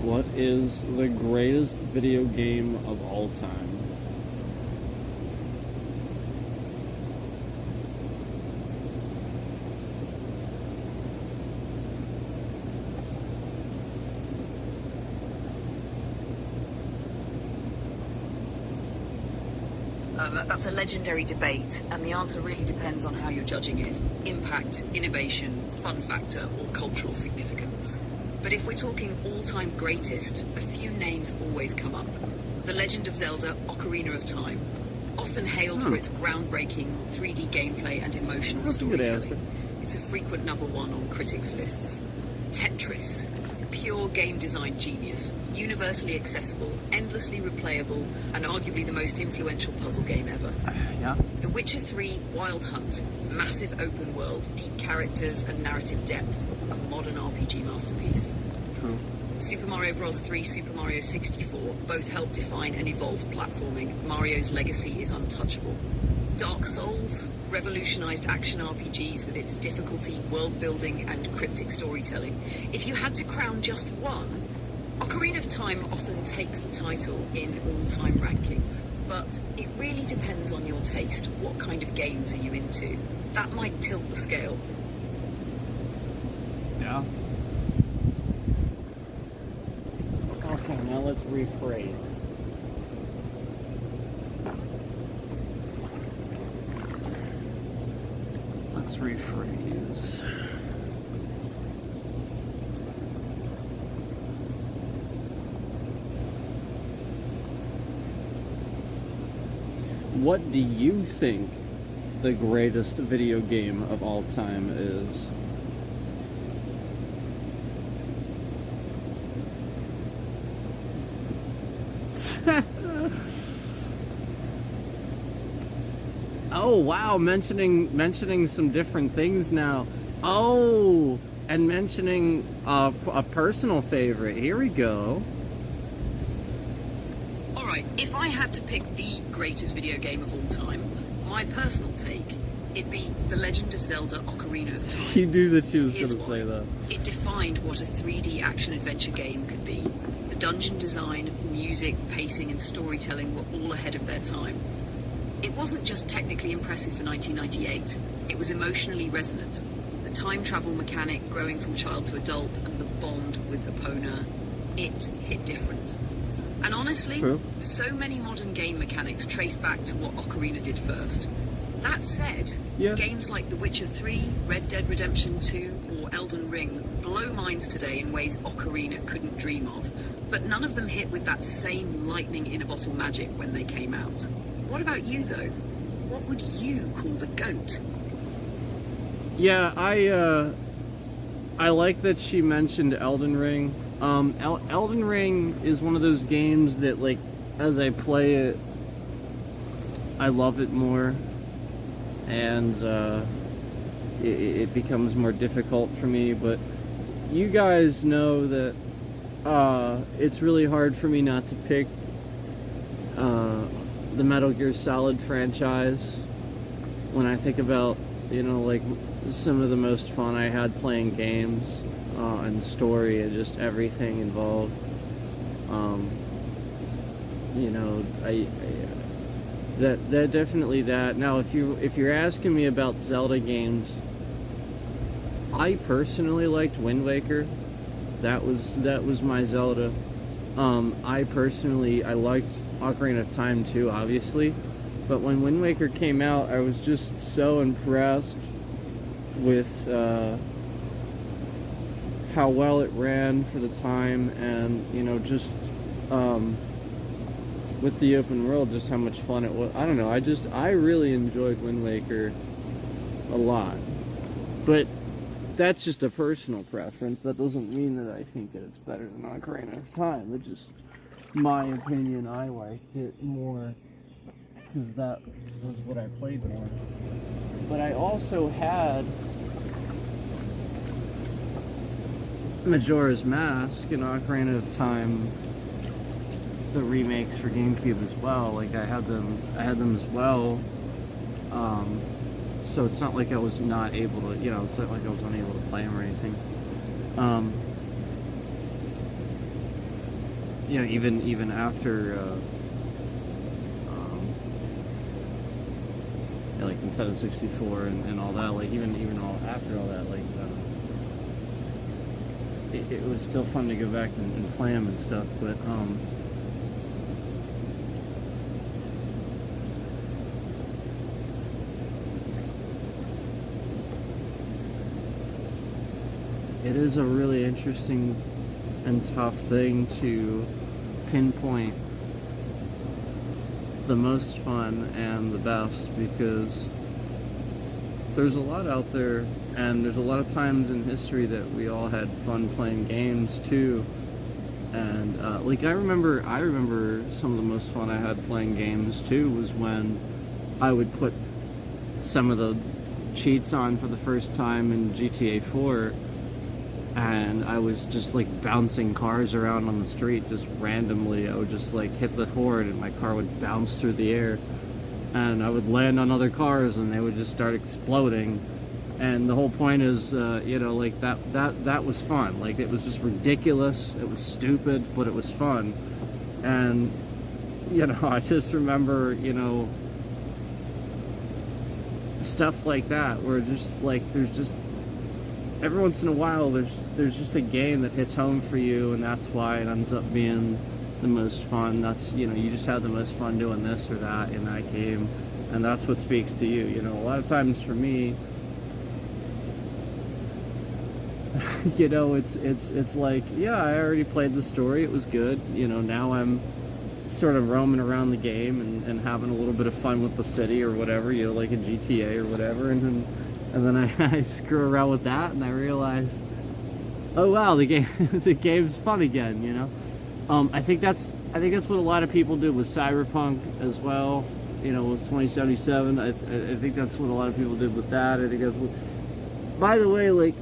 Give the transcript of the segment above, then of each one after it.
What is the greatest video game of all time? That's a legendary debate, and the answer really depends on how you're judging it. Impact, innovation, fun factor, or cultural significance. But if we're talking all-time greatest, a few names always come up. The Legend of Zelda: Ocarina of Time, often hailed for its groundbreaking 3D gameplay and emotional That's a good answer. storytelling. It's a frequent number one on critics' lists. Tetris, pure game design genius, universally accessible, endlessly replayable, and arguably the most influential puzzle game ever. Yeah. The Witcher 3 Wild Hunt, massive open world, deep characters and narrative depth, a modern RPG masterpiece. True. Super Mario Bros. 3, Super Mario 64 both helped define and evolve platforming. Mario's legacy is untouchable. Dark Souls revolutionized action RPGs with its difficulty, world building, and cryptic storytelling. If you had to crown just one, Ocarina of Time often takes the title in all-time rankings, but it really depends on your taste. What kind of games are you into? That might tilt the scale. Yeah. Okay, now let's rephrase. Let's rephrase. What do you think the greatest video game of all time is? Oh wow, mentioning some different things now. Oh, and mentioning a personal favorite. Here we go. Alright, if I had to pick the greatest video game of all time, my personal take, it'd be The Legend of Zelda: Ocarina of Time. You knew that she was Here's going to say why. that. It defined what a 3D action-adventure game could be. The dungeon design, music, pacing, and storytelling were all ahead of their time. It wasn't just technically impressive for 1998, it was emotionally resonant. The time travel mechanic growing from child to adult and the bond with Epona, it hit different. And honestly, True. so many modern game mechanics trace back to what Ocarina did first. That said, Yeah. games like The Witcher 3, Red Dead Redemption 2, or Elden Ring blow minds today in ways Ocarina couldn't dream of. But none of them hit with that same lightning in a bottle magic when they came out. What about you, though? What would you call the GOAT? Yeah, I like that she mentioned Elden Ring. Elden Ring is one of those games that, like, as I play it, I love it more, and it becomes more difficult for me. But you guys know that it's really hard for me not to pick the Metal Gear Solid franchise when I think about, you know, like, some of the most fun I had playing games, and story and just everything involved. You know, that definitely that. Now, if you're asking me about Zelda games, I personally liked Wind Waker. That was my Zelda. I liked Ocarina of Time too, obviously. But when Wind Waker came out, I was just so impressed with how well it ran for the time, and, you know, just with the open world, just how much fun it was. I don't know, I really enjoyed Wind Waker a lot. But that's just a personal preference. That doesn't mean that I think that it's better than Ocarina of Time. It's just my opinion. I liked it more because that was what I played more. But I also had Majora's Mask and Ocarina of Time, the remakes for GameCube as well. Like, I had them as well. So it's not like I was not able to, you know, it's not like I was unable to play them or anything. you know, even after yeah, like Nintendo 64 and all that, like even all after all that, like it was still fun to go back and play them and stuff. But it is a really interesting and tough thing to pinpoint the most fun and the best, because there's a lot out there, and there's a lot of times in history that we all had fun playing games too. And like I remember some of the most fun I had playing games too was when I would put some of the cheats on for the first time in GTA 4, and I was just like bouncing cars around on the street just randomly. I would just like hit the horde and my car would bounce through the air, and I would land on other cars and they would just start exploding. And the whole point is, you know, like that was fun. Like, it was just ridiculous, it was stupid, but it was fun. And, you know, I just remember, you know, stuff like that where just like there's just every once in a while there's just a game that hits home for you, and that's why it ends up being the most fun. That's, you know, you just had the most fun doing this or that in that game, and that's what speaks to you. You know, a lot of times for me, you know, it's like, yeah, I already played the story, it was good, you know, now I'm sort of roaming around the game and having a little bit of fun with the city or whatever, you know, like in GTA or whatever, and then I screw around with that, and I realize, oh wow, the game's fun again, you know. I think that's what a lot of people did with Cyberpunk as well, you know, with 2077. I think that's what a lot of people did with that. I think that's what, by the way, like,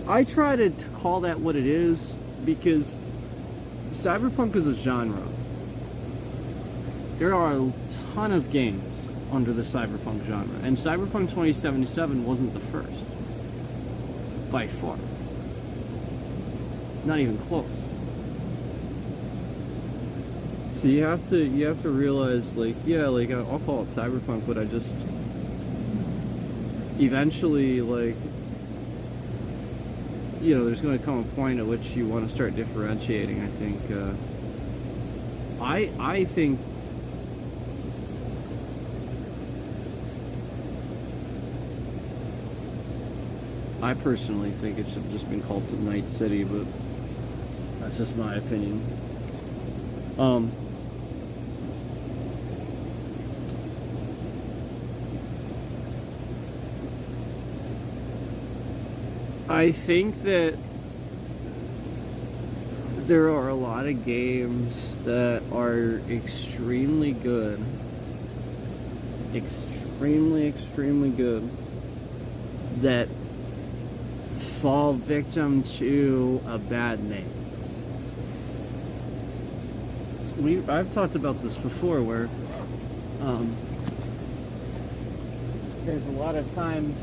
I try to call that what it is, because Cyberpunk is a genre. There are a ton of games under the Cyberpunk genre, and Cyberpunk 2077 wasn't the first, by far. Not even close. So you have to realize, like, yeah, like, I'll call it Cyberpunk, but I just eventually, like, you know, there's going to come a point at which you want to start differentiating. I think I think I personally think it should have just been called the Night City, but that's just my opinion. I think that there are a lot of games that are extremely good, extremely good, that fall victim to a bad name. I've talked about this before, where there's a lot of times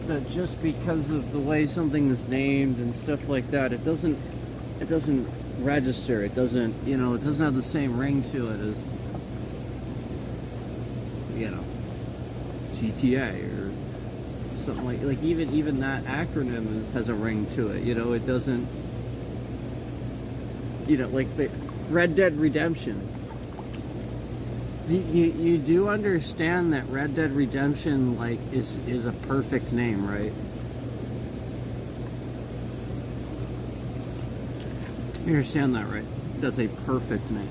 that just because of the way something is named and stuff like that, it doesn't register. It doesn't, you know, it doesn't have the same ring to it as, you know, GTA or something like even that acronym has a ring to it. You know, it doesn't, you know, like the Red Dead Redemption. You do understand that Red Dead Redemption, like, is a perfect name, right? You understand that, right? That's a perfect name.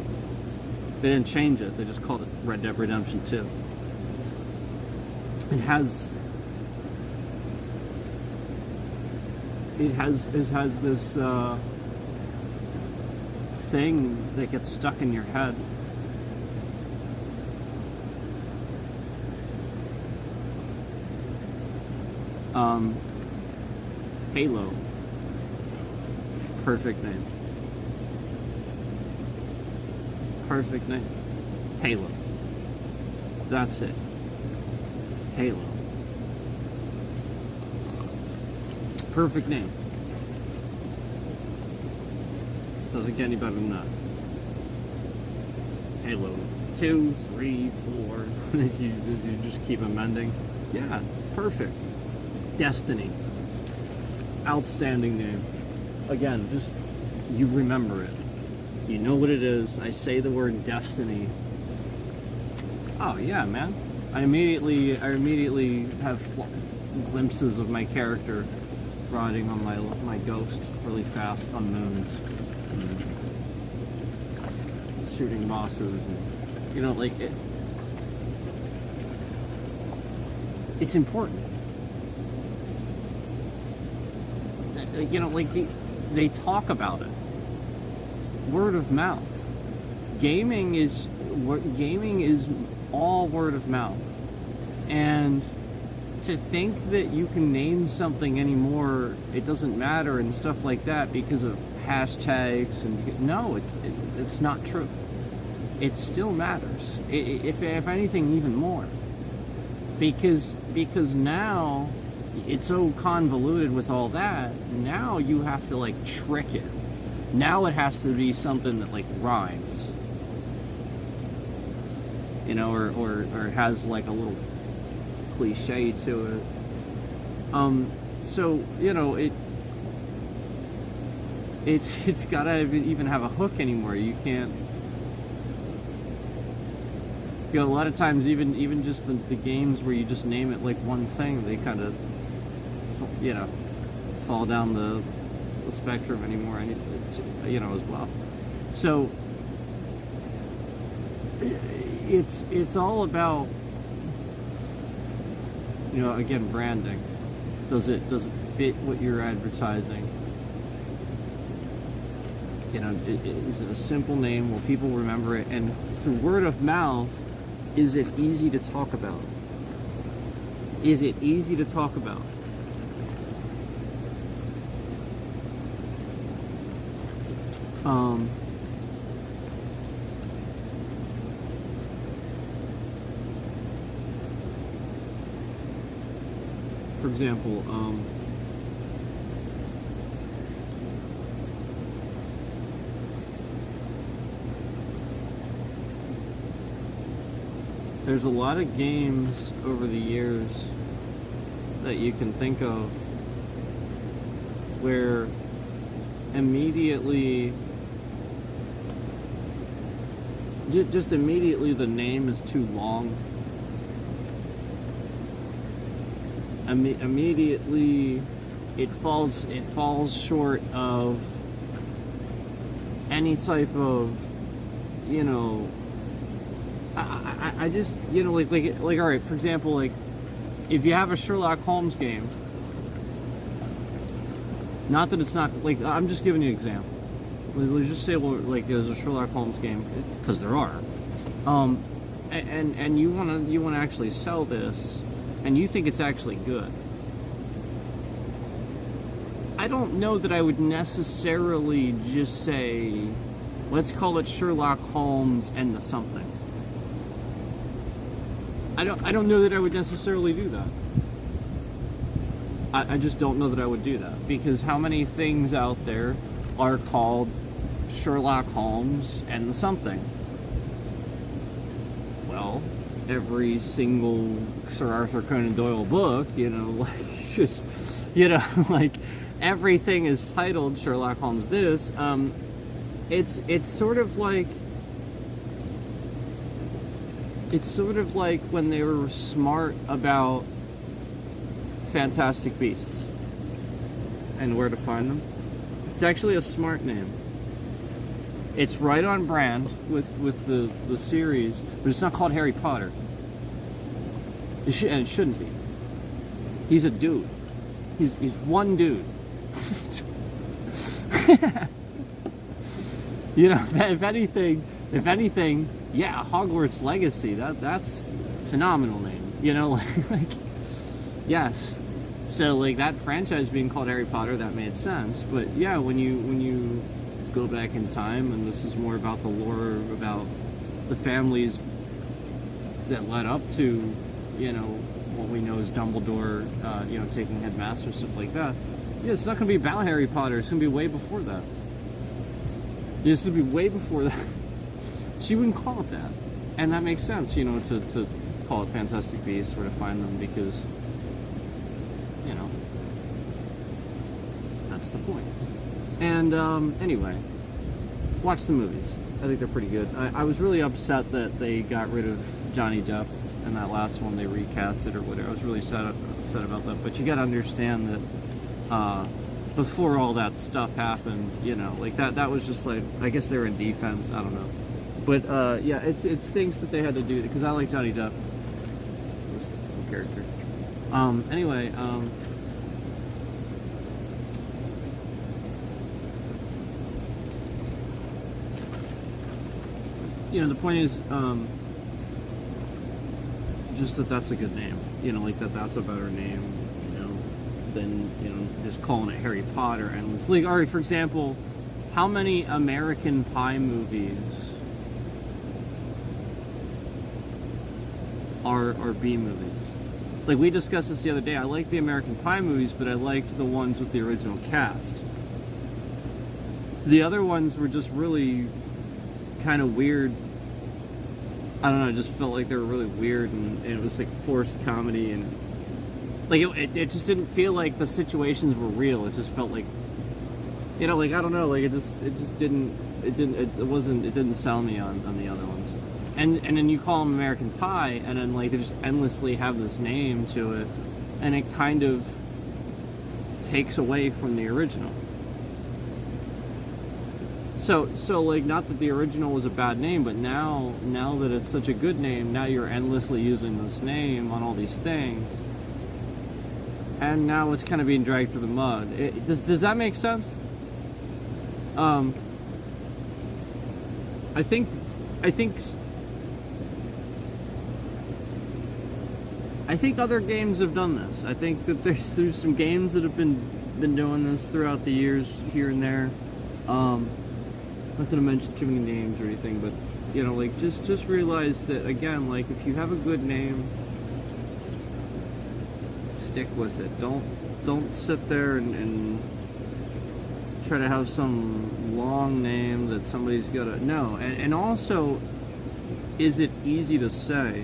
They didn't change it. They just called it Red Dead Redemption 2. It has this thing that gets stuck in your head. Halo. Perfect name. Perfect name. Halo. That's it. Halo. Perfect name. Doesn't get any better than that. Halo 2, 3, 4. you just keep amending. Yeah, perfect. Destiny. Outstanding name. Again, just you remember it. You know what it is. I say the word Destiny. Oh yeah, man. I immediately have glimpses of my character riding on my ghost really fast on moons, and shooting bosses, and like it's important. Like they talk about it. Word of mouth. Gaming is all word of mouth. And to think that you can name something anymore, it doesn't matter and stuff like that because of hashtags and no, it's not true. It still matters. If anything, even more. Because now it's so convoluted with all that. Now you have to like trick it. Now it has to be something that like rhymes, or has like a little cliche to it. So it's gotta even have a hook anymore. You can't. A lot of times, even just the games where you just name it like one thing, they kind of fall down the spectrum anymore, as well. So it's all about again, branding. Does it fit what you're advertising? Is it a simple name? Will people remember it? And through word of mouth, is it easy to talk about? Is it easy to talk about? For example, there's a lot of games over the years that you can think of where immediately the name is too long. Immediately it falls short of any type of I just like all right, for example, like if you have a Sherlock Holmes game, not that it's not, like, I'm just giving you an example. Let's just say, well, like there's a Sherlock Holmes game, because there are, and you want to actually sell this, and you think it's actually good. I don't know that I would necessarily just say, let's call it Sherlock Holmes and the something. I don't know that I would necessarily do that. I just don't know that I would do that, because how many things out there are called Sherlock Holmes and the something? Well, every single Sir Arthur Conan Doyle book, like everything is titled Sherlock Holmes this. It's sort of like when they were smart about Fantastic Beasts and where to find them. It's actually a smart name. It's right on brand with the series, but it's not called Harry Potter. And it shouldn't be. He's a dude. He's one dude. If anything, yeah, Hogwarts Legacy. That's a phenomenal name. Like yes. So like that franchise being called Harry Potter, that made sense. But yeah, when you go back in time, and this is more about the lore, about the families that led up to, what we know as Dumbledore, taking Headmaster, stuff like that. Yeah, it's not going to be about Harry Potter. It's going to be way before that. This would be way before that. She wouldn't call it that. And that makes sense, you know, to call it Fantastic Beasts or to find them because, you know, that's the point. And anyway, watch the movies. I think they're pretty good. I was really upset that they got rid of Johnny Depp in that last one. They recast it or whatever. I was really upset about that. But you got to understand that before all that stuff happened, you know, like that was just like, I guess they were in defense. I don't know. But yeah, it's things that they had to do because I like Johnny Depp. He was a cool character. Anyway, you know, the point is, just that that's a good name. You know, like that's a better name, you know, than, you know, just calling it Harry Potter. And it's like, all right, for example, how many American Pie movies are B movies? Like, we discussed this the other day. I like the American Pie movies, but I liked the ones with the original cast. The other ones were just really kind of weird. I don't know, I just felt like they were really weird, and it was like forced comedy, and like it just didn't feel like the situations were real. It just felt like, you know, like, I don't know, like it didn't sell me on the other ones. And then you call them American Pie, and then like they just endlessly have this name to it, and it kind of takes away from the original. So like, not that the original was a bad name, but now that it's such a good name, now you're endlessly using this name on all these things, and now it's kind of being dragged through the mud. Does that make sense? I think other games have done this. I think that there's some games that have been doing this throughout the years here and there. Not going to mention too many names or anything, but, you know, like, just realize that, again, like, if you have a good name, stick with it. Don't sit there and try to have some long name that somebody's got to... No, and also, is it easy to say?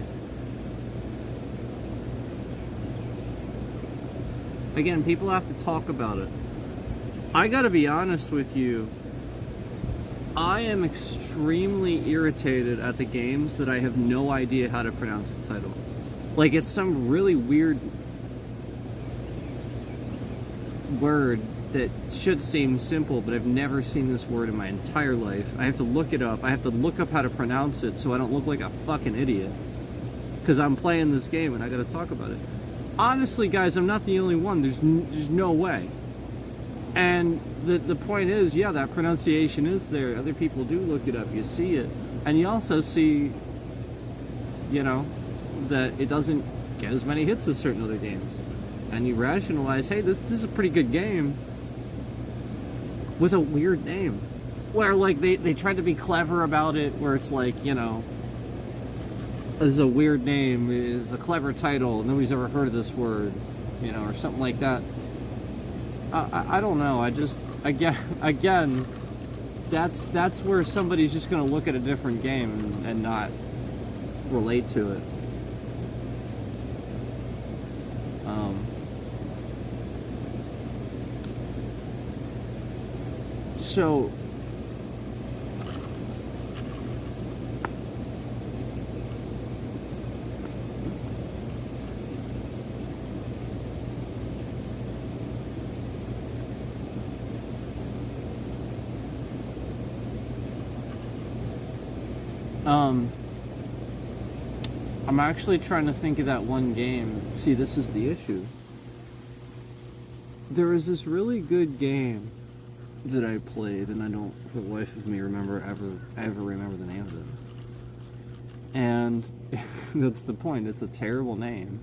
Again, people have to talk about it. I got to be honest with you. I am extremely irritated at the games that I have no idea how to pronounce the title. Like, it's some really weird word that should seem simple, but I've never seen this word in my entire life. I have to look it up. I have to look up how to pronounce it so I don't look like a fucking idiot. Because I'm playing this game and I gotta talk about it. Honestly, guys, I'm not the only one. There's no way. And the point is, yeah, that pronunciation is there. Other people do look it up. You see it. And you also see, you know, that it doesn't get as many hits as certain other games. And you rationalize, hey, this is a pretty good game with a weird name. Where, like, they tried to be clever about it, where it's like, you know, it's a weird name, it's a clever title, nobody's ever heard of this word, you know, or something like that. I don't know. I just, again, that's where somebody's just going to look at a different game and not relate to it. So, I'm actually trying to think of that one game. See, this is the issue. There was this really good game that I played, and I don't, for the life of me, ever remember the name of it. And that's the point. It's a terrible name.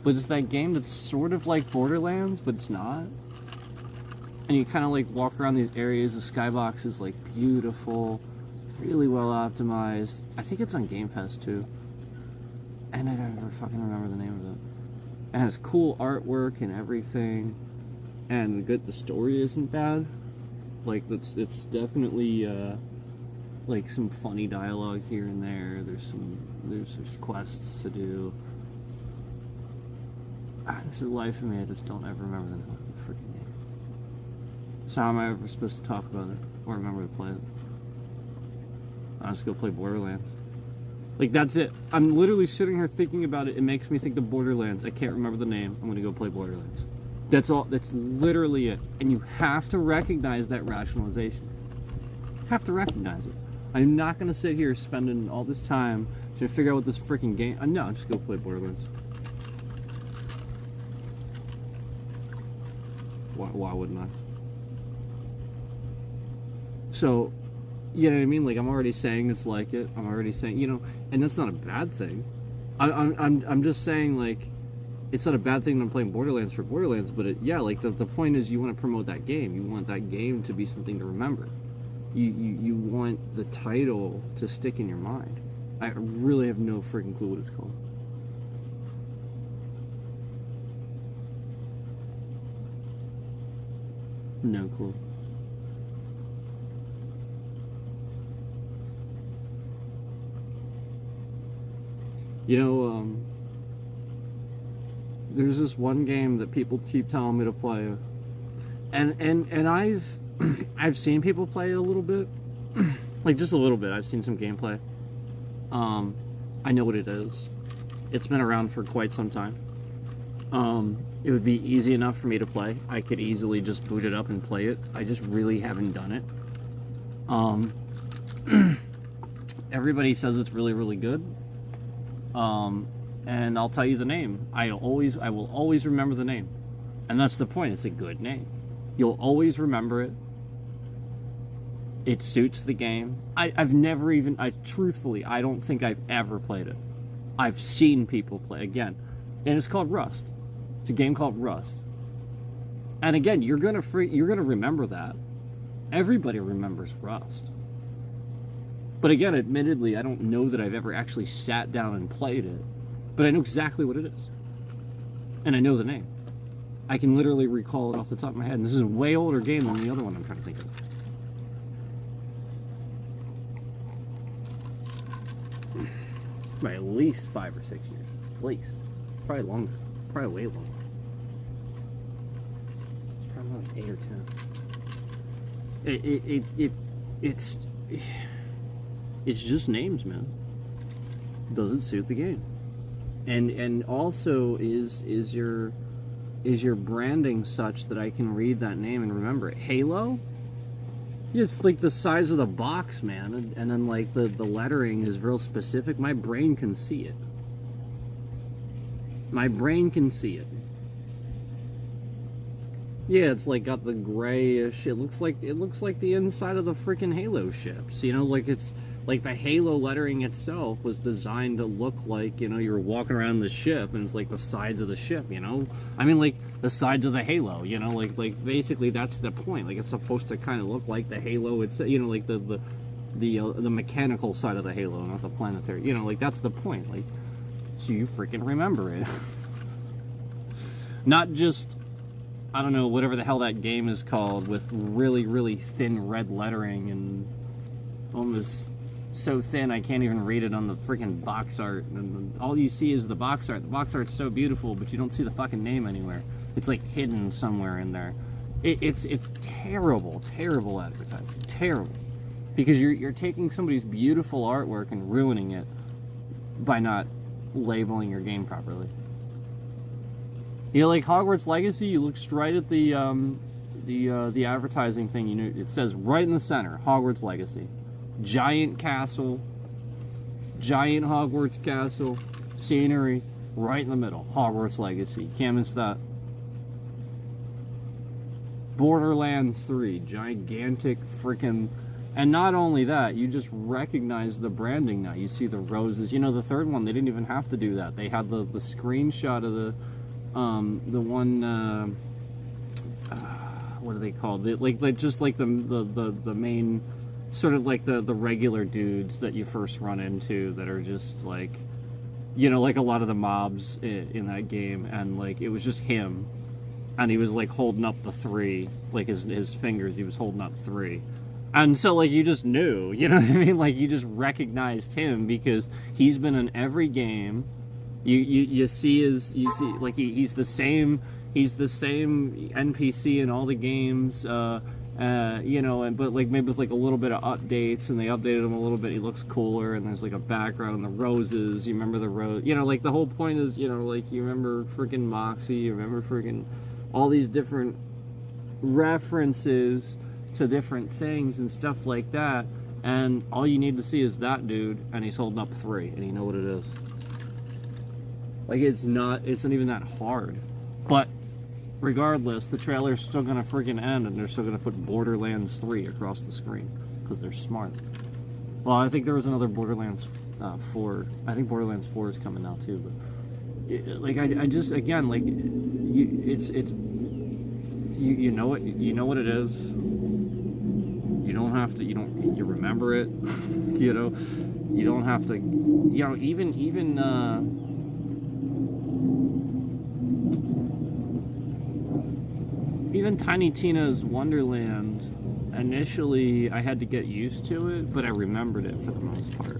But it's that game that's sort of like Borderlands, but it's not. And you kind of like walk around these areas. The skybox is like beautiful, really well optimized. I think it's on Game Pass too. And I don't ever fucking remember the name of it. It has cool artwork and everything. and the story isn't bad. Like, it's definitely like some funny dialogue here and there. There's quests to do. For the life of me, I just don't ever remember the name of the freaking game. So how am I ever supposed to talk about it or remember to play it? I'll just go play Borderlands. Like, that's it. I'm literally sitting here thinking about it. It makes me think of Borderlands. I can't remember the name. I'm gonna go play Borderlands. That's all. That's literally it. And you have to recognize that rationalization. You have to recognize it. I'm not gonna sit here spending all this time trying to figure out what this freaking game. No, just go play Borderlands. Why wouldn't I? So, you know what I mean? Like, I'm already saying it's like it. I'm already saying, you know, and that's not a bad thing. I'm just saying, like, it's not a bad thing that I'm playing Borderlands for Borderlands, but yeah, like, the point is you want to promote that game. You want that game to be something to remember. You want the title to stick in your mind. I really have no freaking clue what it's called. No clue. You know, there's this one game that people keep telling me to play, and I've I've seen people play it a little bit, like just a little bit. I've seen some gameplay. I know what it is. It's been around for quite some time. It would be easy enough for me to play. I could easily just boot it up and play it. I just really haven't done it. Everybody says it's really, really good. And I'll tell you the name. I will always remember the name. And that's the point. It's a good name. You'll always remember it. It suits the game. I've never even, truthfully, I don't think I've ever played it. I've seen people play, again. And it's called Rust. It's a game called Rust. And again, you're gonna remember that. Everybody remembers Rust. But again, admittedly, I don't know that I've ever actually sat down and played it. But I know exactly what it is. And I know the name. I can literally recall it off the top of my head. And this is a way older game than the other one I'm trying to think of. By at least 5 or 6 years. At least. Probably longer. Probably way longer. Probably like 8 or 10. It's just names, man. Doesn't suit the game. And also is your branding such that I can read that name and remember it? Halo? It's like the size of the box, man, and then like the lettering is real specific. My brain can see it. My brain can see it. Yeah, it's like got the grayish. It looks like the inside of the freaking Halo ships. You know, like it's like the Halo lettering itself was designed to look like, you know, you're walking around the ship and it's like the sides of the ship, you know? I mean, like the sides of the Halo, you know, like basically that's the point. Like it's supposed to kind of look like the Halo itself, you know, like the mechanical side of the Halo, not the planetary. You know, like that's the point. Like, so you freaking remember it. Not just, I don't know, whatever the hell that game is called with really, really thin red lettering and almost so thin I can't even read it on the freaking box art. And all you see is the box art. The box art's so beautiful, but you don't see the fucking name anywhere. It's like hidden somewhere in there. It's terrible, terrible advertising. Terrible. Because you're taking somebody's beautiful artwork and ruining it by not labeling your game properly. You know, like Hogwarts Legacy, you look straight at the advertising thing. You know, it says right in the center, Hogwarts Legacy. Giant castle, giant Hogwarts castle, scenery, right in the middle, Hogwarts Legacy. Can't miss that. Borderlands 3, gigantic freaking, and not only that, you just recognize the branding now. You see the roses. You know, the third one, they didn't even have to do that. They had the screenshot of the one, what are they called? Like just like the main, sort of like the regular dudes that you first run into that are just like, you know, like a lot of the mobs in that game, and like it was just him and he was like holding up the 3, like his fingers, he was holding up 3. And so, like, you just knew, you know what I mean? Like, you just recognized him because he's been in every game. You see like he's the same NPC in all the games, you know, but like maybe with like a little bit of updates, and they updated him a little bit. He looks cooler, and there's like a background and the roses. You remember the rose? You know, like the whole point is, you know, like you remember freaking Moxie, you remember freaking all these different references to different things and stuff like that, and all you need to see is that dude, and he's holding up 3, and you know what it is. Like, it's not even that hard. But regardless, the trailer's still gonna freaking end, and they're still gonna put Borderlands 3 across the screen because they're smart. Well, I think there was another Borderlands 4. I think Borderlands 4 is coming out too. But like, I just, again, like, you know it. You know what it is. You don't have to. You remember it. You know. You don't have to. You know, even. Even Tiny Tina's Wonderland, initially I had to get used to it, but I remembered it for the most part.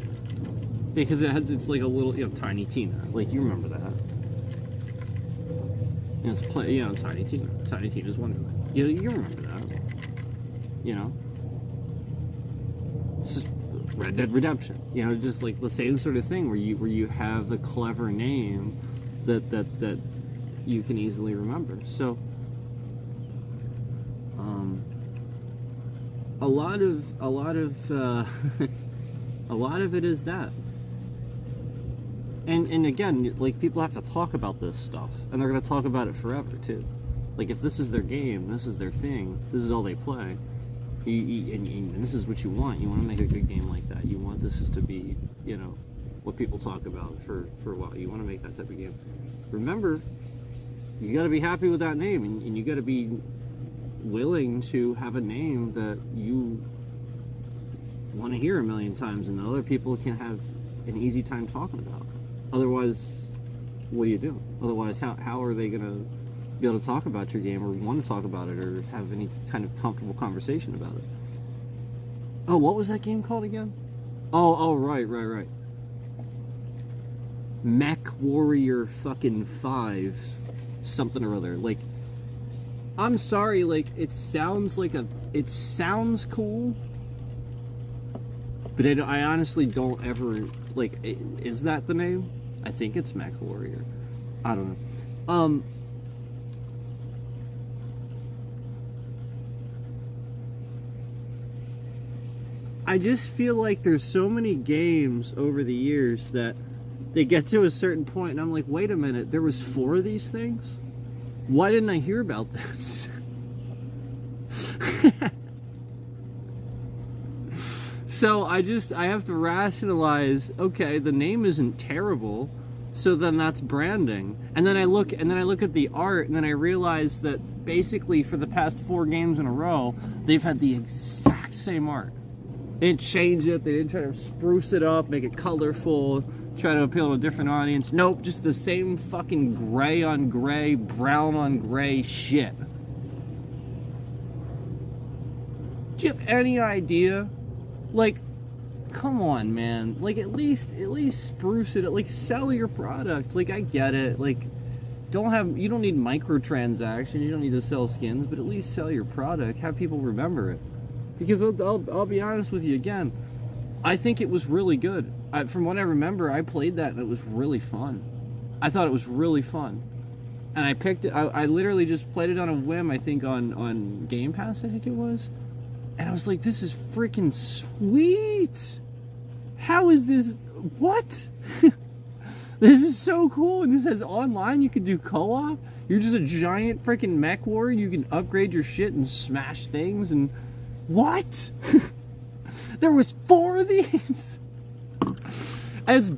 Because it's like a little, you know, Tiny Tina. Like, you remember that. And it's you know, Tiny Tina. Tiny Tina's Wonderland. You remember that. You know? It's just Red Dead Redemption. You know, just like the same sort of thing where you have the clever name that you can easily remember. So a lot of a lot of it is that. And again, like, people have to talk about this stuff, and they're going to talk about it forever too. Like, if this is their game, this is their thing, this is all they play, and this is what you want. You want to make a good game like that. You want this to be, you know, what people talk about for a while. You want to make that type of game. Remember, you got to be happy with that name, and you got to be willing to have a name that you want to hear a million times, and other people can have an easy time talking about. Otherwise, what do you do? Otherwise, how are they going to be able to talk about your game, or want to talk about it, or have any kind of comfortable conversation about it? Oh, what was that game called again? Oh, right. Mech Warrior fucking 5 something or other. Like, I'm sorry, like, it sounds cool, but I honestly don't ever, like, is that the name? I think it's Mech Warrior. I don't know. I just feel like there's so many games over the years that they get to a certain point, and I'm like, wait a minute, there was 4 of these things? Why didn't I hear about this? So I have to rationalize, okay, the name isn't terrible, so then that's branding. And then I look at the art, and then I realize that basically for the past 4 games in a row, they've had the exact same art. They didn't change it, they didn't try to spruce it up, make it colorful, try to appeal to a different audience. Nope, just the same fucking gray on gray, brown on gray shit. Do you have any idea? Like, come on, man. Like, at least spruce it. Like, sell your product. Like, I get it. Like, you don't need microtransactions. You don't need to sell skins, but at least sell your product. Have people remember it. Because I'll be honest with you again. I think it was really good. From what I remember, I played that and it was really fun. I thought it was really fun. And I picked it. I literally just played it on a whim, I think, on Game Pass, I think it was. And I was like, this is freaking sweet. How is this? What? This is so cool. And this has online. You can do co-op. You're just a giant freaking mech warrior. You can upgrade your shit and smash things. And what? There was 4 of these. And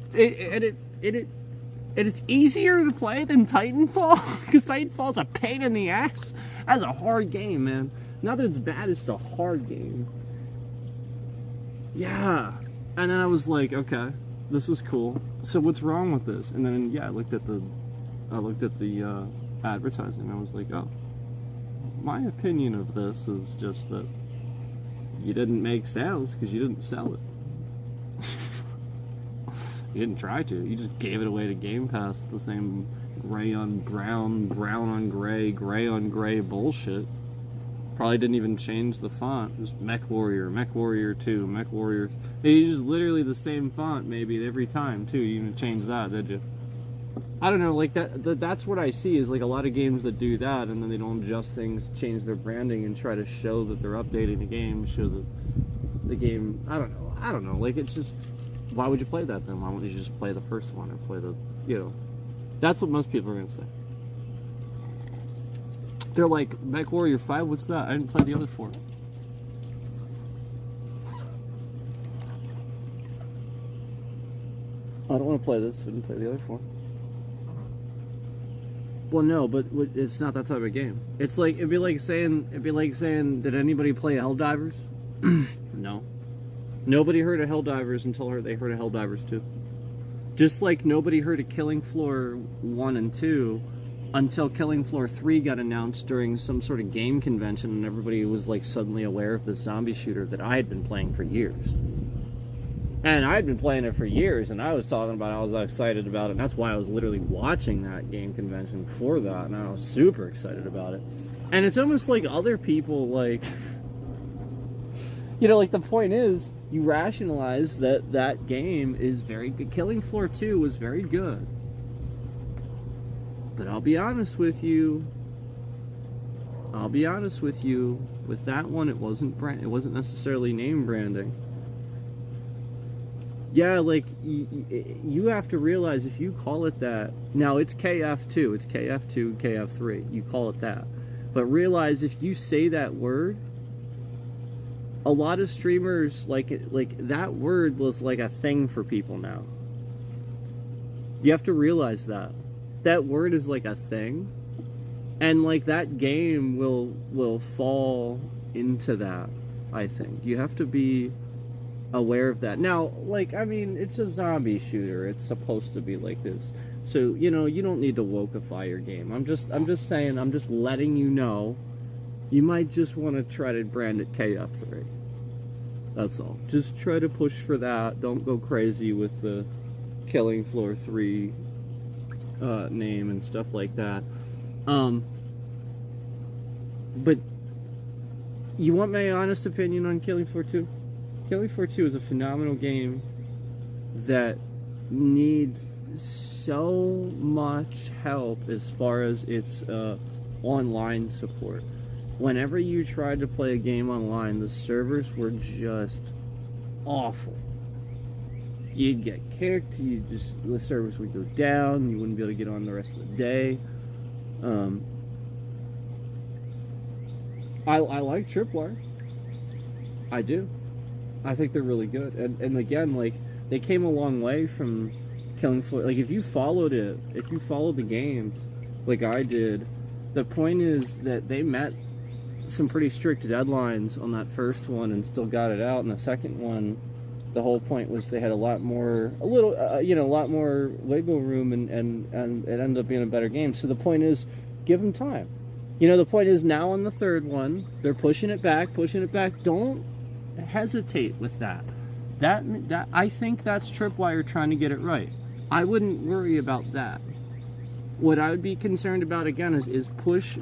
it's easier to play than Titanfall, because Titanfall's a pain in the ass. That's a hard game, man. Not that it's bad, it's a hard game. Yeah. And then I was like, okay, this is cool. So what's wrong with this? And then, yeah, I looked at the advertising, and I was like, oh, my opinion of this is just that you didn't make sales because you didn't sell it. You didn't try to. You just gave it away to Game Pass, the same gray on brown, brown on gray, gray on gray bullshit. Probably didn't even change the font. Just Mech Warrior 2, Mech Warrior. You just literally the same font maybe every time too. You didn't change that, did you? I don't know, like that's what I see is like a lot of games that do that, and then they don't adjust things, change their branding, and try to show that they're updating the game, show that the game, I don't know, like it's just, why would you play that then? Why wouldn't you just play the first one or play the, you know, that's what most people are going to say. They're like, Mech Warrior 5, what's that? I didn't play the other 4. I don't want to play this, I didn't play the other 4. Well, no, but it's not that type of game. It's like, it'd be like saying, did anybody play Helldivers? No. Nobody heard of Helldivers until they heard of Helldivers 2. Just like nobody heard of Killing Floor 1 and 2 until Killing Floor 3 got announced during some sort of game convention, and everybody was like suddenly aware of the zombie shooter that I had been playing for years. And I had been playing it for years, and I was talking about I was excited about it, and that's why I was literally watching that game convention for that, and I was super excited about it. And it's almost like other people, like, you know, like the point is, you rationalize that that game is very good. Killing Floor 2 was very good. But I'll be honest with you, with that one, it wasn't necessarily name branding. Yeah, like, you have to realize if you call it that, now it's KF2, it's KF2, KF3, you call it that. But realize if you say that word, a lot of streamers, like that word was like a thing for people now. You have to realize that. That word is like a thing. And like that game will fall into that, I think. You have to be aware of that. Now, like, I mean, it's a zombie shooter. It's supposed to be like this. So, you know, you don't need to wokeify your game. I'm just saying, I'm just letting you know, you might just want to try to brand it KF3. That's all. Just try to push for that. Don't go crazy with the Killing Floor 3 name and stuff like that. But you want my honest opinion on Killing Floor 2? Killing Floor 2 is a phenomenal game that needs so much help as far as its online support. Whenever you tried to play a game online, the servers were just awful. You'd get kicked, the servers would go down, you wouldn't be able to get on the rest of the day. I like Tripwire. I do. I think they're really good. And again, like, they came a long way from Killing Floor. Like, if you followed the games like I did, the point is that they met some pretty strict deadlines on that first one and still got it out. And the second one, the whole point was they had a lot more wiggle room, and it ended up being a better game. So the point is, give them time. You know, the point is now on the third one, they're pushing it back. Don't hesitate with that. That I think that's Tripwire trying to get it right. I wouldn't worry about that. What I would be concerned about again is push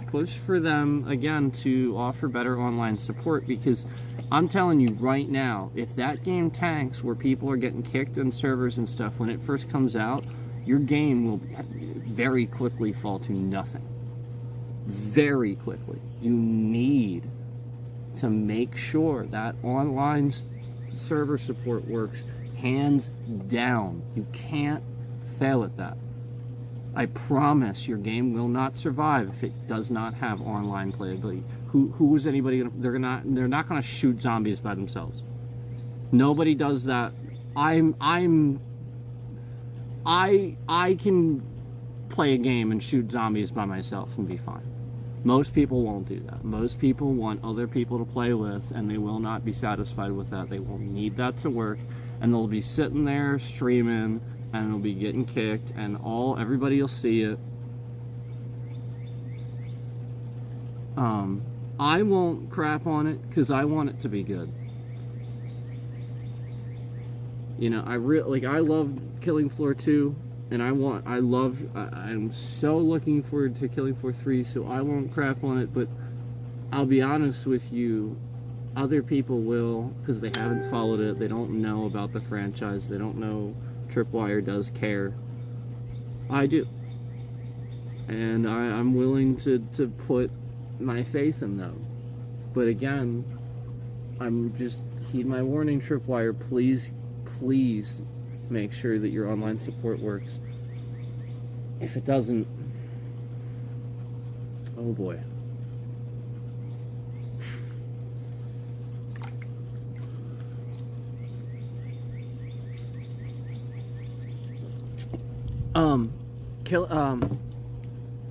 for them again to offer better online support, because I'm telling you right now, if that game tanks where people are getting kicked on servers and stuff when it first comes out, your game will very quickly fall to nothing. Very quickly. You need to make sure that online server support works hands down. You can't fail at that. I promise your game will not survive if it does not have online playability. Who is anybody gonna, they're not gonna shoot zombies by themselves. Nobody does that. I can play a game and shoot zombies by myself and be fine. Most people won't do that. Most people want other people to play with, and they will not be satisfied with that. They will need that to work, and they'll be sitting there streaming, and they'll be getting kicked, and everybody will see it. I won't crap on it because I want it to be good. You know, I love Killing Floor 2, and I'm so looking forward to Killing Floor 3, so I won't crap on it, but I'll be honest with you, other people will, because they haven't followed it, they don't know about the franchise, they don't know Tripwire does care. I do. And I'm willing to put my faith in them. But again, I'm just, heed my warning, Tripwire, please make sure that your online support works. If it doesn't, oh boy.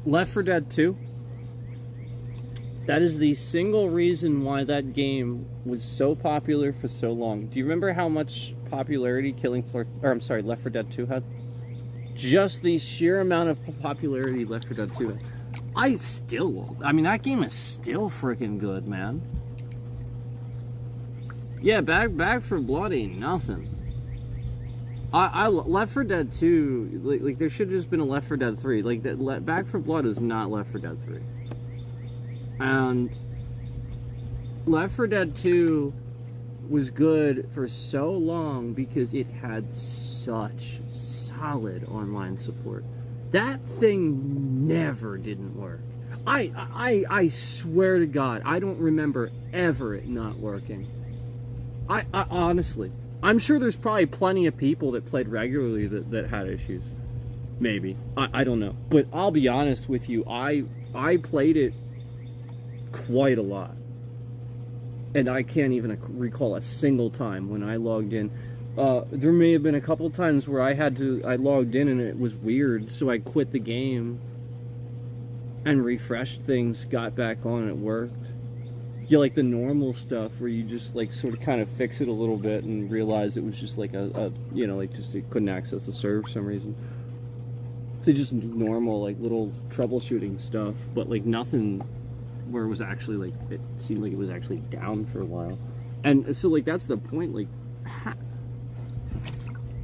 Left 4 Dead 2. That is the single reason why that game was so popular for so long. Do you remember how much popularity Left 4 Dead 2 had? Just the sheer amount of popularity Left 4 Dead 2 had. I mean, that game is still freaking good, man. Yeah, Back 4 Blood ain't nothing. Left 4 Dead 2, like there should have just been a Left 4 Dead 3. Like, Back 4 Blood is not Left 4 Dead 3. And Left 4 Dead 2 was good for so long because it had such solid online support. That thing never didn't work. I swear to God, I don't remember ever it not working. I honestly, I'm sure there's probably plenty of people that played regularly that had issues. Maybe. I don't know. But I'll be honest with you, I played it quite a lot. And I can't even recall a single time when I logged in. There may have been a couple times where I logged in and it was weird, so I quit the game and refreshed things, got back on, and it worked. Yeah, like the normal stuff where you just like sort of kind of fix it a little bit and realize it was just like just it couldn't access the server for some reason. So just normal like little troubleshooting stuff, but like nothing where it was actually like, it seemed like it was actually down for a while. And so like that's the point, like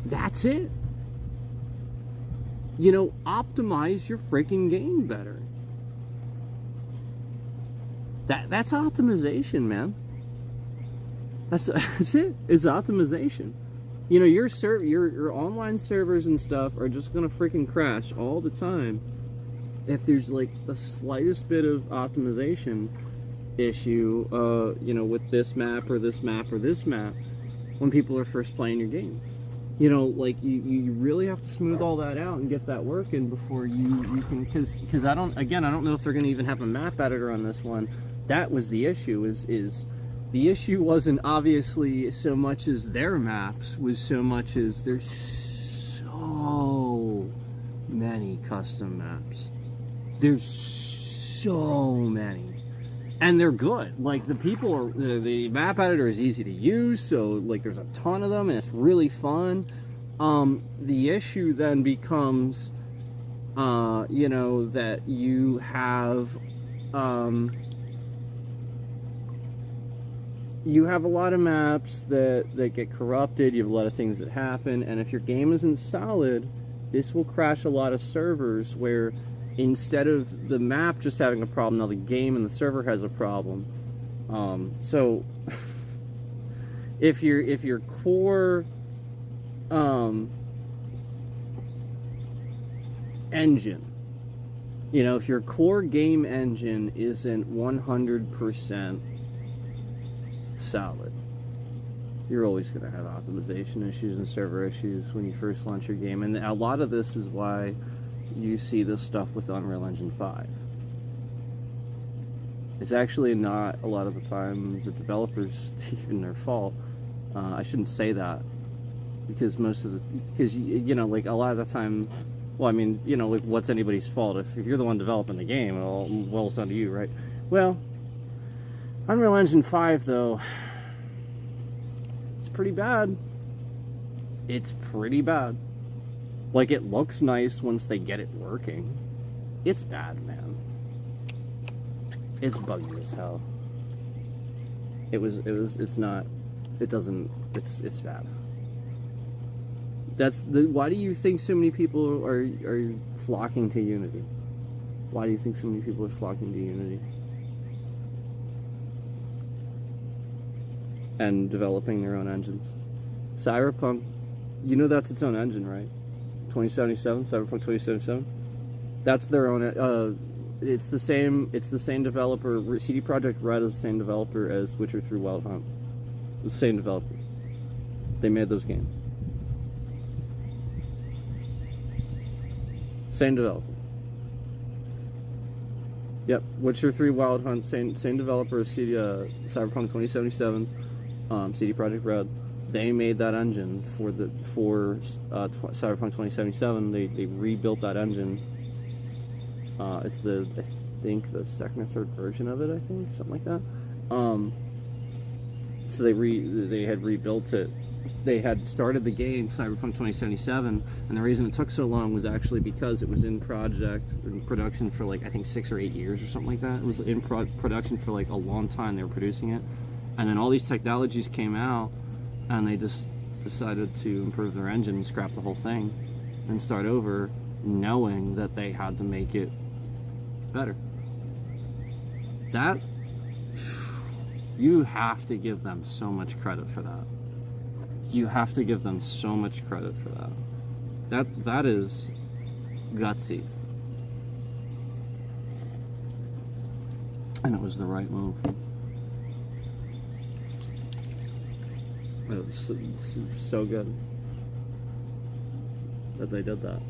that's it. You know, optimize your freaking game better. That's optimization, man. That's it. It's optimization. You know, your online servers and stuff are just gonna freaking crash all the time if there's like the slightest bit of optimization issue, you know, with this map or this map or this map when people are first playing your game. You know, like you really have to smooth all that out and get that working before you can, because I don't know if they're gonna even have a map editor on this one. That was the issue, is the issue wasn't obviously so much as their maps, was so much as there's so many custom maps. There's so many. And they're good. Like the map editor is easy to use, so like there's a ton of them and it's really fun. The issue then becomes, you know, that you have, you have a lot of maps that get corrupted, you have a lot of things that happen, and if your game isn't solid, this will crash a lot of servers where instead of the map just having a problem, now the game and the server has a problem. So if your core engine, you know, if your core game engine isn't 100% solid, you're always going to have optimization issues and server issues when you first launch your game. And a lot of this is why you see this stuff with Unreal Engine 5. It's actually not a lot of the time the developers even their fault. I shouldn't say that, because you know, like a lot of the time, well, I mean, you know, like what's anybody's fault if you're the one developing the game? Well, it's on to you, right? Well, Unreal Engine 5 though, it's pretty bad. It's pretty bad. Like, it looks nice once they get it working. It's bad, man. It's buggy as hell. It's not, it doesn't, it's bad. Why do you think so many people are flocking to Unity? Why do you think so many people are flocking to Unity? And developing their own engines. Cyberpunk, you know that's its own engine, right? 2077, Cyberpunk 2077. That's their own. It's the same developer. CD Projekt Red is the same developer as Witcher 3 Wild Hunt. The same developer. They made those games. Same developer. Yep, Witcher 3 Wild Hunt, same developer as Cyberpunk 2077, CD Projekt Red. They made that engine for Cyberpunk 2077. They rebuilt that engine. It's I think the second or third version of it. I think something like that. So they had rebuilt it. They had started the game Cyberpunk 2077, and the reason it took so long was actually because it was in production for like I think 6 or 8 years or something like that. It was in production for like a long time. They were producing it, and then all these technologies came out, and they just decided to improve their engine and scrap the whole thing and start over, knowing that they had to make it better. That, you have to give them so much credit for that. You have to give them so much credit for that. That is gutsy. And it was the right move. It was so good that they did that.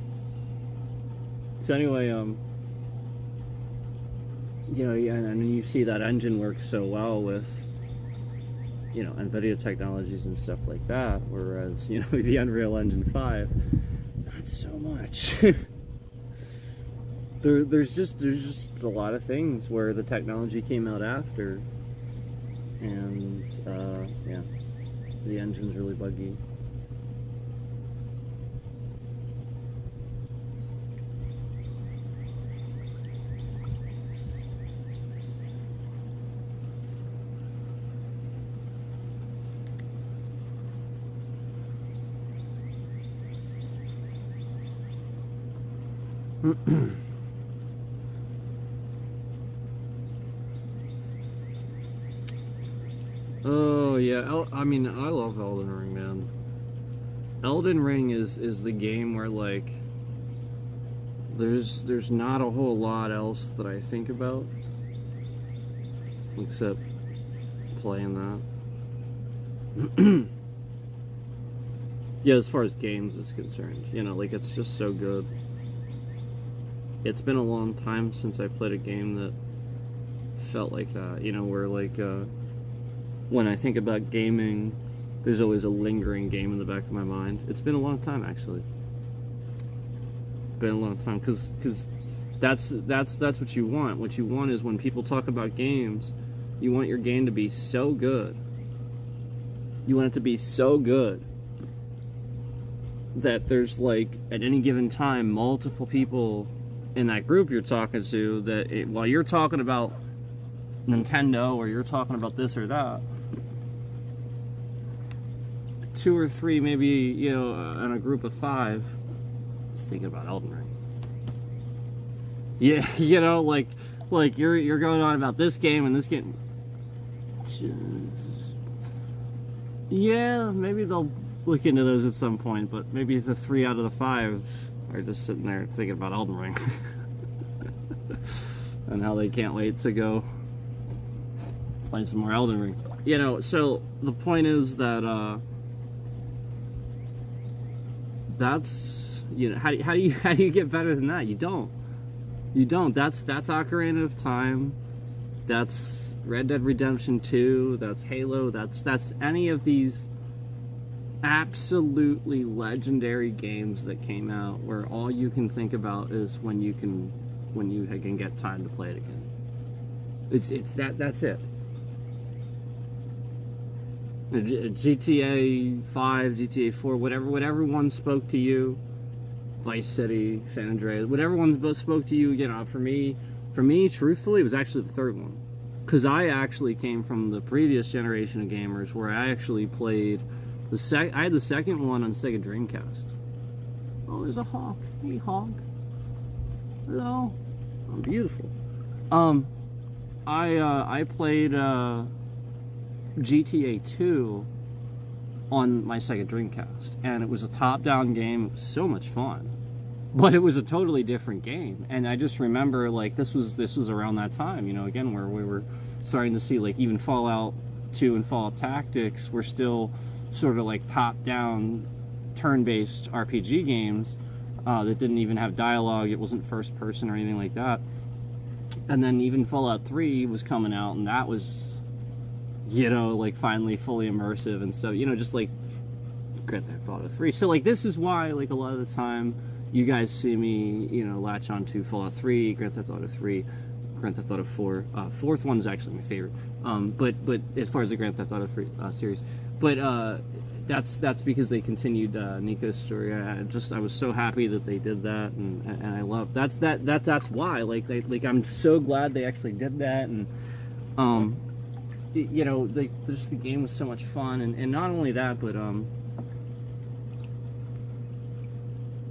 So anyway, you know, and you see that engine works so well with, you know, NVIDIA technologies and stuff like that, whereas, you know, the Unreal Engine 5, not so much. there's just a lot of things where the technology came out after, and yeah, the engine's really buggy. Oh yeah, I mean, I love Elden Ring, man. Elden Ring is the game where, like, there's not a whole lot else that I think about except playing that. Yeah, as far as games is concerned, you know, like, it's just so good. It's been a long time since I played a game that felt like that, you know, where, like, when I think about gaming, there's always a lingering game in the back of my mind. It's been a long time, actually. Been a long time, because that's what you want. What you want is when people talk about games, you want your game to be so good. You want it to be so good that there's, like, at any given time, multiple people in that group you're talking to that while you're talking about Nintendo or you're talking about this or that, 2 or 3 maybe, you know, in a group of 5 is thinking about Elden Ring. Yeah, you know, like you're going on about this game and this game. Yeah, maybe they'll look into those at some point, but maybe the 3 out of the 5 are just sitting there thinking about Elden Ring and how they can't wait to go play some more Elden Ring. You know, so the point is that that's, you know, how do you get better than that? You don't. That's Ocarina of Time. That's Red Dead Redemption 2. That's Halo. That's any of these absolutely legendary games that came out where all you can think about is when you can get time to play it again. That's it. GTA 5, GTA 4, whatever one spoke to you, Vice City, San Andreas, whatever one spoke to you, you know, for me, For me, truthfully, it was actually the third one. Because I actually came from the previous generation of gamers where I actually played I had the second one on Sega Dreamcast. Oh, there's a hawk. Hey, hawk. Hello. Oh, beautiful. I played GTA 2 on my Sega Dreamcast, and it was a top-down game. It was so much fun, but it was a totally different game. And I just remember, like, this was around that time, you know, again, where we were starting to see, like, even Fallout 2 and Fallout Tactics were still sort of like top-down turn-based RPG games that didn't even have dialogue. It wasn't first person or anything like that. And then even Fallout 3 was coming out, and that was, you know, like, finally fully immersive. And so, you know, just like Grand Theft Auto 3. So, like, this is why, like, a lot of the time you guys see me, you know, latch on to Fallout 3, Grand Theft Auto 3, Grand Theft Auto 4. Fourth one's actually my favorite. But as far as the Grand Theft Auto 3 series, but that's because they continued Nico's story. I was so happy that they did that, and I love that's why, like, I'm so glad they actually did that. And you know, just the game was so much fun, and not only that, but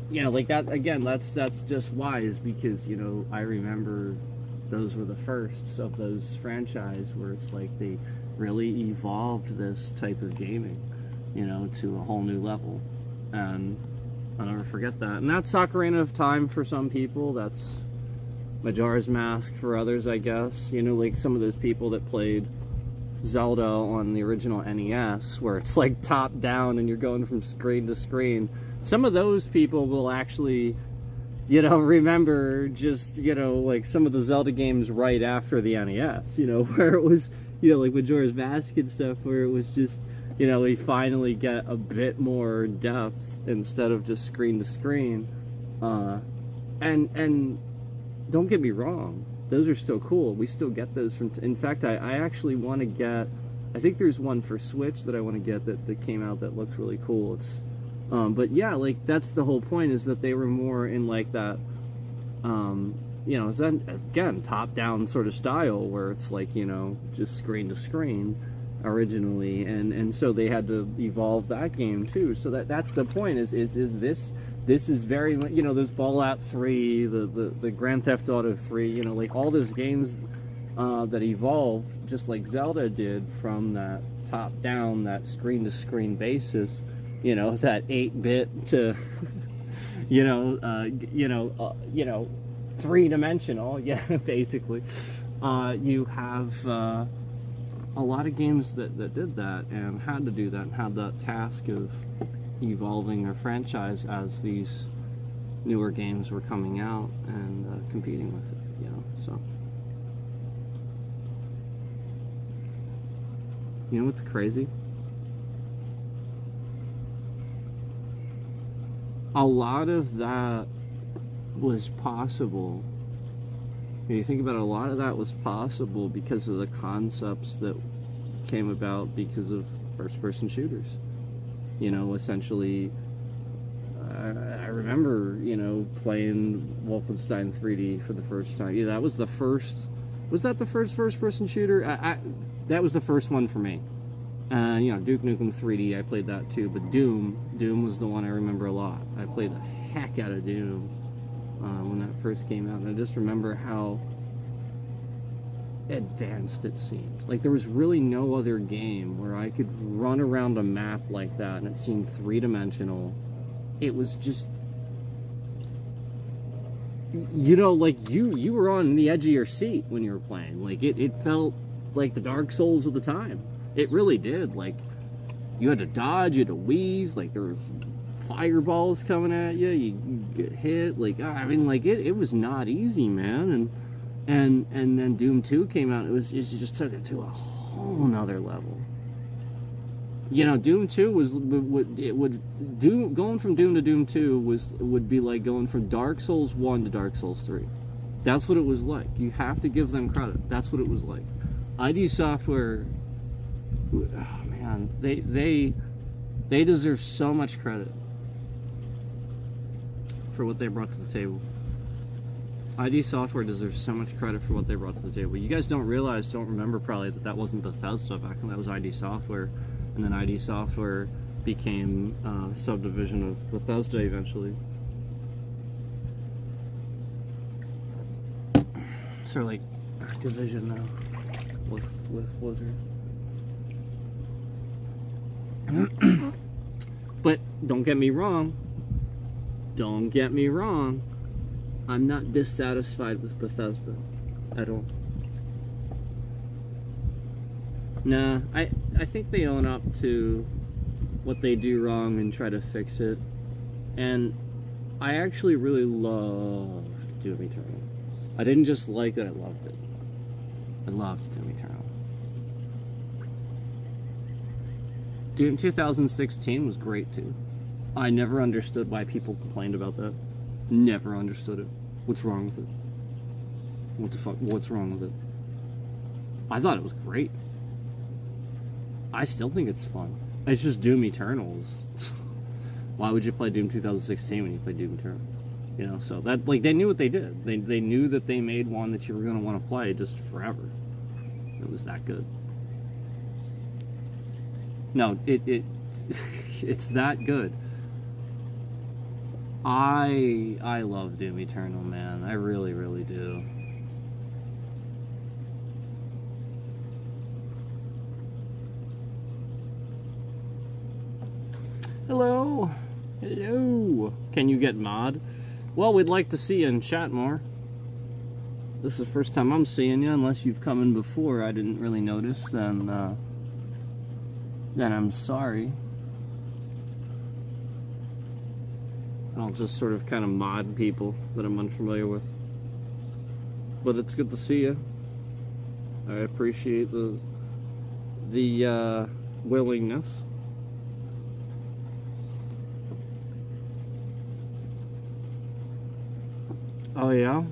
you know, like, that again, that's just why, is because, you know, I remember those were the firsts of those franchise where it's like they really evolved this type of gaming, you know, to a whole new level. And I'll never forget that. And that's Ocarina of Time for some people. That's Majora's Mask for others, I guess. You know, like some of those people that played Zelda on the original NES, where it's like top down and you're going from screen to screen. Some of those people will actually, you know, remember just, you know, like some of the Zelda games right after the NES, you know, where it was, you know, like Majora's Mask and stuff, where it was just, you know, we finally get a bit more depth instead of just screen to screen. And don't get me wrong, those are still cool. We still get those from, in fact, I actually want to get, I think there's one for Switch that I want to get that came out that looks really cool. It's, but yeah, like, that's the whole point, is that they were more in like that, you know, then again, top-down sort of style, where it's like, you know, just screen to screen originally, and so they had to evolve that game too. So that's the point, is this is very, you know, there's Fallout 3, the Grand Theft Auto 3, you know, like all those games that evolve just like Zelda did from that top-down, that screen-to-screen basis, you know, that 8-bit to, you know, three-dimensional, yeah, basically. You have a lot of games that did that and had to do that and had that task of evolving their franchise as these newer games were coming out and competing with it, you know, so. You know what's crazy? A lot of that was possible. When you think about it, a lot of that was possible because of the concepts that came about because of first-person shooters. You know, essentially, I remember, you know, playing Wolfenstein 3D for the first time. Yeah, that was the first. Was that the first first-person shooter? That was the first one for me. You know, Duke Nukem 3D, I played that too. But Doom was the one I remember a lot. I played the heck out of Doom when that first came out, and I just remember how advanced it seemed. Like, there was really no other game where I could run around a map like that and it seemed three-dimensional. It was just, you know, like you were on the edge of your seat when you were playing. Like, it felt like the Dark Souls of the time. It really did. Like, you had to dodge, you had to weave, like there was fireballs coming at you, you get hit. Like, I mean, like, it was not easy, man. And then Doom 2 came out. It just took it to a whole nother level. You know, Doom 2 going from Doom to Doom 2 would be like going from Dark Souls 1 to Dark Souls 3. That's what it was like. You have to give them credit. That's what it was like. ID Software, oh man, they deserve so much credit for what they brought to the table. ID Software deserves so much credit for what they brought to the table. You guys don't remember probably that wasn't Bethesda back then. That was ID Software, and then ID Software became a subdivision of Bethesda eventually. Sort of like Activision now with Blizzard. But don't get me wrong. Don't get me wrong. I'm not dissatisfied with Bethesda at all. Nah, I think they own up to what they do wrong and try to fix it. And I actually really loved Doom Eternal. I didn't just like it, I loved it. I loved Doom Eternal. Doom 2016 was great too. I never understood why people complained about that. Never understood it. What's wrong with it? What the fuck? What's wrong with it? I thought it was great. I still think it's fun. It's just Doom Eternals. Why would you play Doom 2016 when you play Doom Eternal? You know, so that, like, they knew what they did. They knew that they made one that you were going to want to play just forever. It was that good. No, it's that good. I love Doom Eternal, man. I really, really do. Hello. Hello. Can you get mod? Well, we'd like to see you in chat more. This is the first time I'm seeing you, unless you've come in before. I didn't really notice, then I'm sorry. I'll just sort of kind of mod people that I'm unfamiliar with. But it's good to see you. I appreciate the willingness. Oh yeah?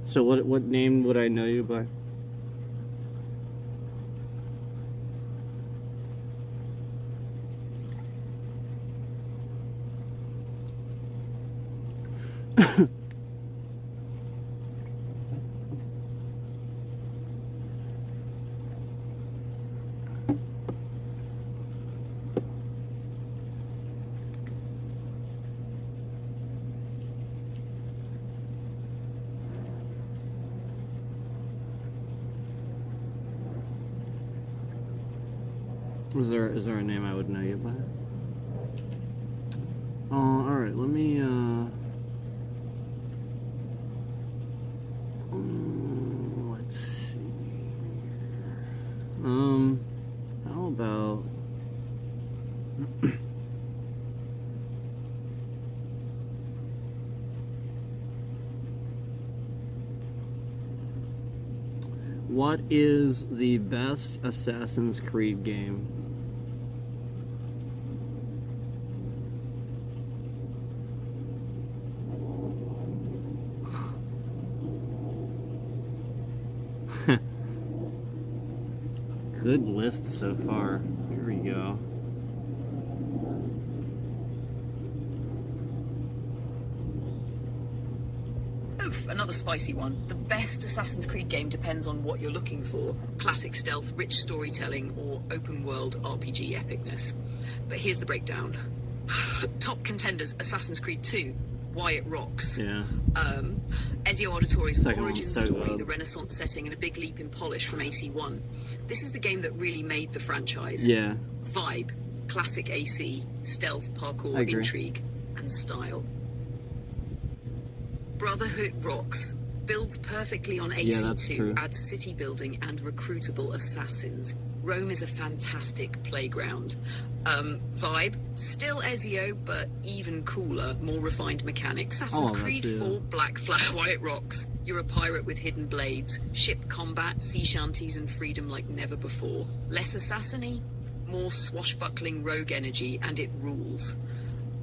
So what name would I know you by? Is there a name I would know you by? Alright, let me, let's see. How about... What is the best Assassin's Creed game? Good list so far. Here we go. Oof, another spicy one. The best Assassin's Creed game depends on what you're looking for. Classic stealth, rich storytelling, or open world RPG epicness. But here's the breakdown. Top contenders: Assassin's Creed 2, Why It Rocks. Yeah. Ezio Auditore's Second origin one's so story, good. the Renaissance setting, and a big leap in polish from AC1. This is the game that really made the franchise. Yeah. Vibe, classic AC, stealth, I parkour, agree. intrigue, and style. Brotherhood rocks. Builds perfectly on Yeah, that's true. AC2, adds city building and recruitable assassins. Rome is a fantastic playground. Vibe, still Ezio, but even cooler, more refined mechanics. Assassin's Oh, that's Creed it. 4, Black Flag, White Rocks. You're a pirate with hidden blades, ship combat, sea shanties, and freedom like never before. Less assassiny, more swashbuckling rogue energy, and it rules.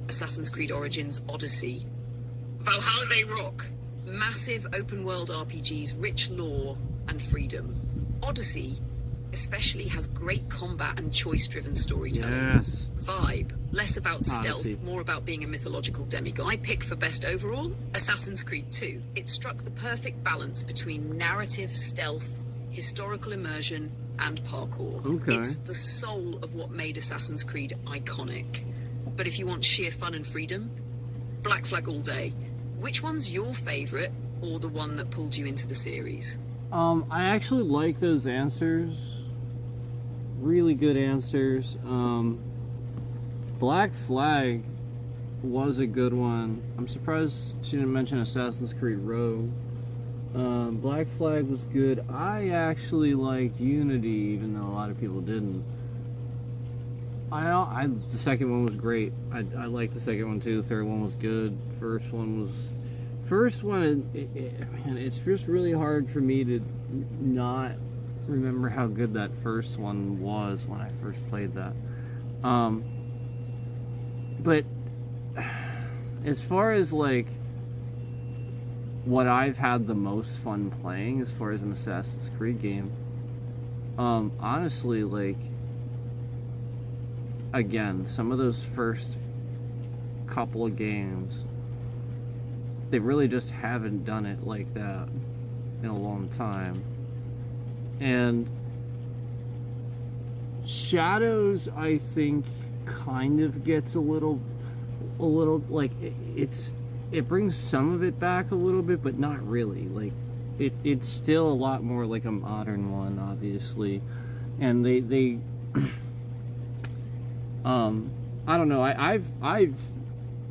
Assassin's Creed Origins Odyssey. Valhalla they rock. Massive open world RPGs, rich lore, and freedom. Odyssey especially has great combat and choice-driven storytelling. Yes. Vibe, less about stealth, Odyssey. more about being a mythological demigod. I pick for best overall, Assassin's Creed 2. It struck the perfect balance between narrative, stealth, historical immersion, and parkour. Okay. It's the soul of what made Assassin's Creed iconic. But if you want sheer fun and freedom, Black Flag all day. Which one's your favourite, or the one that pulled you into the series? I actually like those answers. Really good answers. Black Flag was a good one. I'm surprised she didn't mention Assassin's Creed Rogue. Black Flag was good. I actually liked Unity, even though a lot of people didn't. The second one was great. I liked the second one too. The third one was good. First one, man, it's just really hard for me to not remember how good that first one was when I first played that. But as far as like what I've had the most fun playing as far as an Assassin's Creed game, honestly, like, again, some of those first couple of games, they really just haven't done it like that in a long time. And Shadows, I think, kind of gets a little like, it brings some of it back a little bit, but not really. Like, it's still a lot more like a modern one, obviously. And they I don't know. I've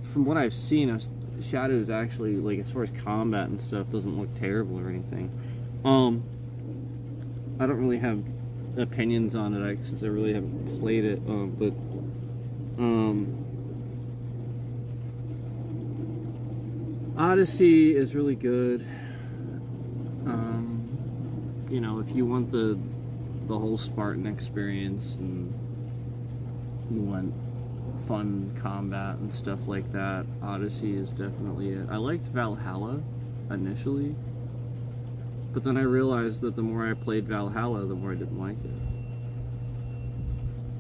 from what I've seen, Shadows actually, like, as far as combat and stuff, doesn't look terrible or anything. I don't really have opinions on it since I really haven't played it. But Odyssey is really good. You know, if you want the whole Spartan experience and you want fun combat and stuff like that, Odyssey is definitely it. I liked Valhalla initially, but then I realized that the more I played Valhalla, the more I didn't like it.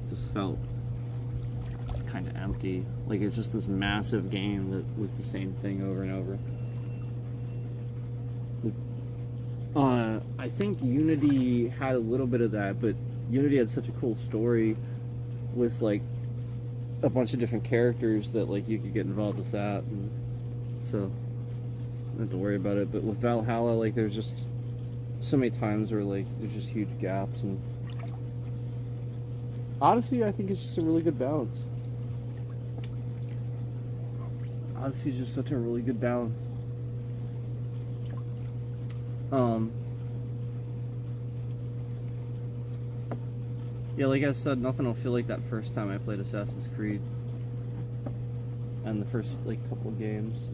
It just felt kind of empty. Like, it's just this massive game that was the same thing over and over. I think Unity had a little bit of that, but Unity had such a cool story with, like, a bunch of different characters that, like, you could get involved with that, and so I don't have to worry about it. But with Valhalla, like, there's just so many times where, like, there's just huge gaps. And Odyssey, I think, is just a really good balance. Odyssey is just such a really good balance. Yeah, like I said, nothing will feel like that first time I played Assassin's Creed. And the first, like, couple of games.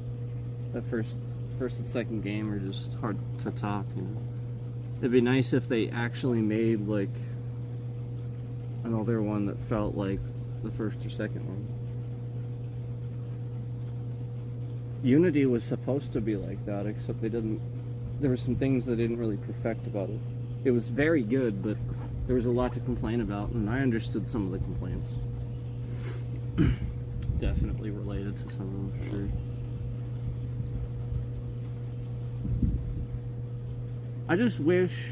That first and second game are just hard to top, you know. It'd be nice if they actually made, like, another one that felt like the first or second one. Unity was supposed to be like that, except they didn't. There were some things they didn't really perfect about it. It was very good, but there was a lot to complain about, and I understood some of the complaints. Definitely related to some of them, for sure. I just wish,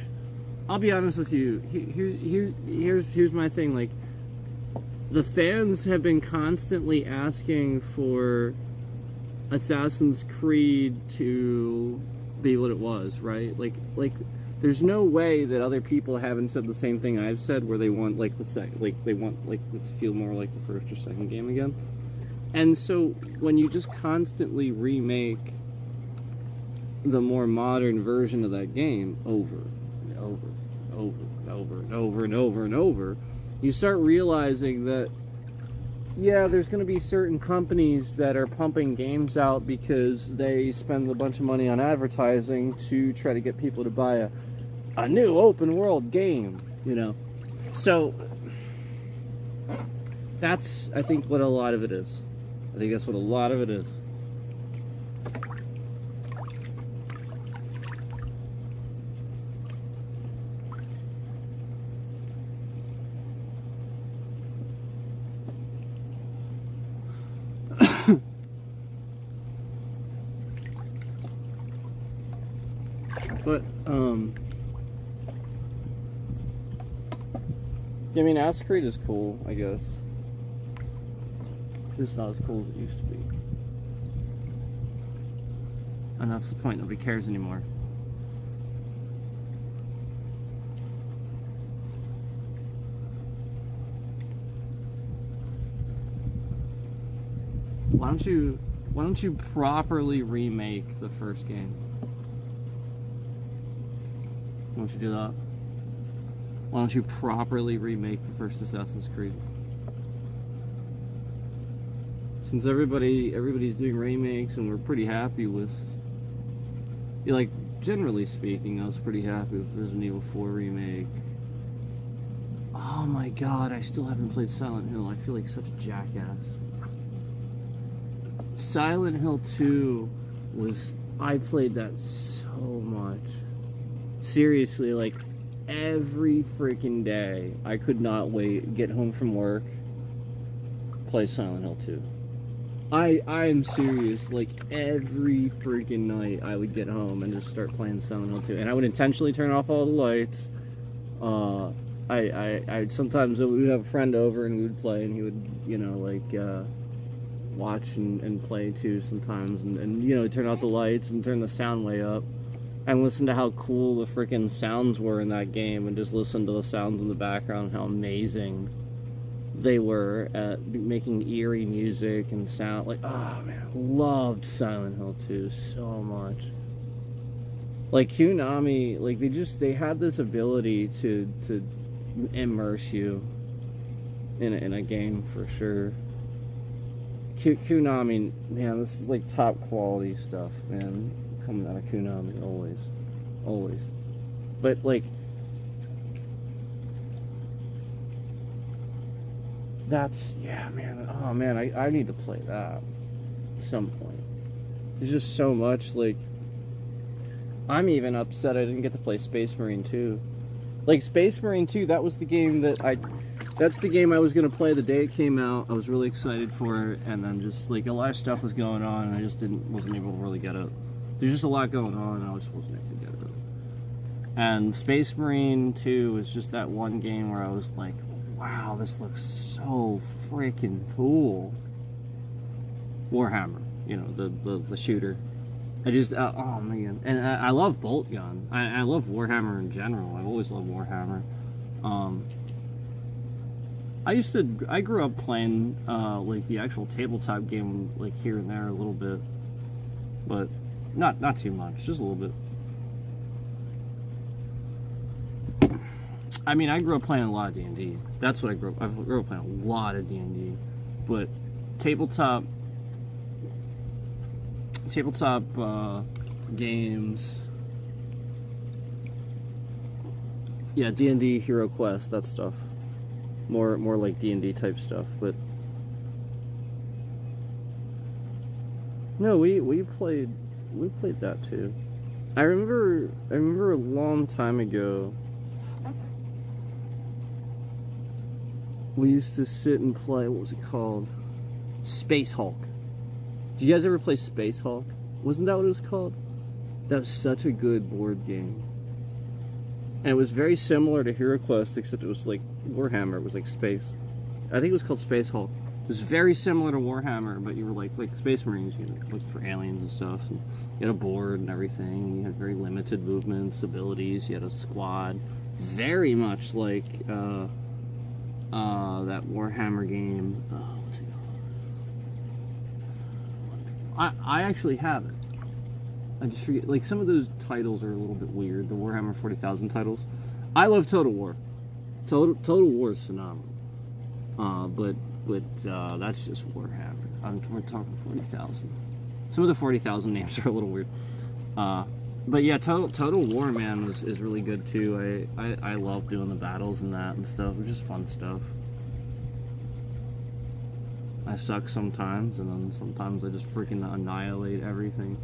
I'll be honest with you, here's my thing, like, the fans have been constantly asking for Assassin's Creed to be what it was, right? Like there's no way that other people haven't said the same thing I've said, where they want, like, they want, like, it to feel more like the first or second game again. And so when you just constantly remake the more modern version of that game over and over and over and over and over and over and over, you start realizing that, yeah, there's going to be certain companies that are pumping games out because they spend a bunch of money on advertising to try to get people to buy a new open world game, you know. So that's, I think, what a lot of it is. I think that's what a lot of it is. But I mean, Assassin's Creed is cool, I guess. It's just not as cool as it used to be. And that's the point, nobody cares anymore. Why don't you properly remake the first game? Why don't you do that? Why don't you properly remake the first Assassin's Creed? Since everybody's doing remakes and we're pretty happy with, like, generally speaking, I was pretty happy with Resident Evil 4 remake. Oh my god, I still haven't played Silent Hill. I feel like such a jackass. Silent Hill 2 I played that so much. Seriously, like, every freaking day. I could not wait, get home from work, play Silent Hill 2. I am serious, like, every freaking night I would get home and just start playing Silent Hill 2. And I would intentionally turn off all the lights. I sometimes we would have a friend over and we would play, and he would, you know, like, watch and play too sometimes, and you know, turn out the lights and turn the sound way up and listen to how cool the freaking sounds were in that game, and just listen to the sounds in the background, how amazing they were at making eerie music and sound. Like, oh man, loved Silent Hill 2 so much. Like, Konami, like, they had this ability to immerse you in a game for sure. Konami, man, this is like top quality stuff, man, coming out of Konami, always. But like, that's, yeah, man, oh man, I need to play that at some point. There's just so much, like, I'm even upset I didn't get to play Space Marine 2. Like, Space Marine 2, that was the game that's the game I was going to play the day it came out. I was really excited for it, and then just, like, a lot of stuff was going on, and I just wasn't able to really get it. There's just a lot going on, and I just wasn't able to get it. And Space Marine 2 was just that one game where I was like, wow, this looks so freaking cool. Warhammer, you know, the shooter. I just, oh man. And I love Bolt Gun. I love Warhammer in general. I've always loved Warhammer. I grew up playing, like, the actual tabletop game, like, here and there a little bit. But not too much, just a little bit. I mean, I grew up playing a lot of D&D. That's what I grew up playing a lot of D&D. But tabletop games, yeah, D&D, Hero Quest, that stuff. More like D&D type stuff, but no, we played that too. I remember a long time ago we used to sit and play, what was it called? Space Hulk. Did you guys ever play Space Hulk? Wasn't that what it was called? That was such a good board game. And it was very similar to Hero Quest, except it was like Warhammer. It was like space. I think it was called Space Hulk. It was very similar to Warhammer, but you were like Space Marines. You looked for aliens and stuff. And you had a board and everything. You had very limited movements, abilities. You had a squad. Very much like that Warhammer game. What's it called? I actually have it. I just forget, like, some of those titles are a little bit weird, the Warhammer 40,000 titles. I love Total War. Total War is phenomenal. But that's just Warhammer. We're talking 40,000. Some of the 40,000 names are a little weird. But yeah, Total War, man, is really good too. I love doing the battles and that and stuff. It's just fun stuff. I suck sometimes, and then sometimes I just freaking annihilate everything.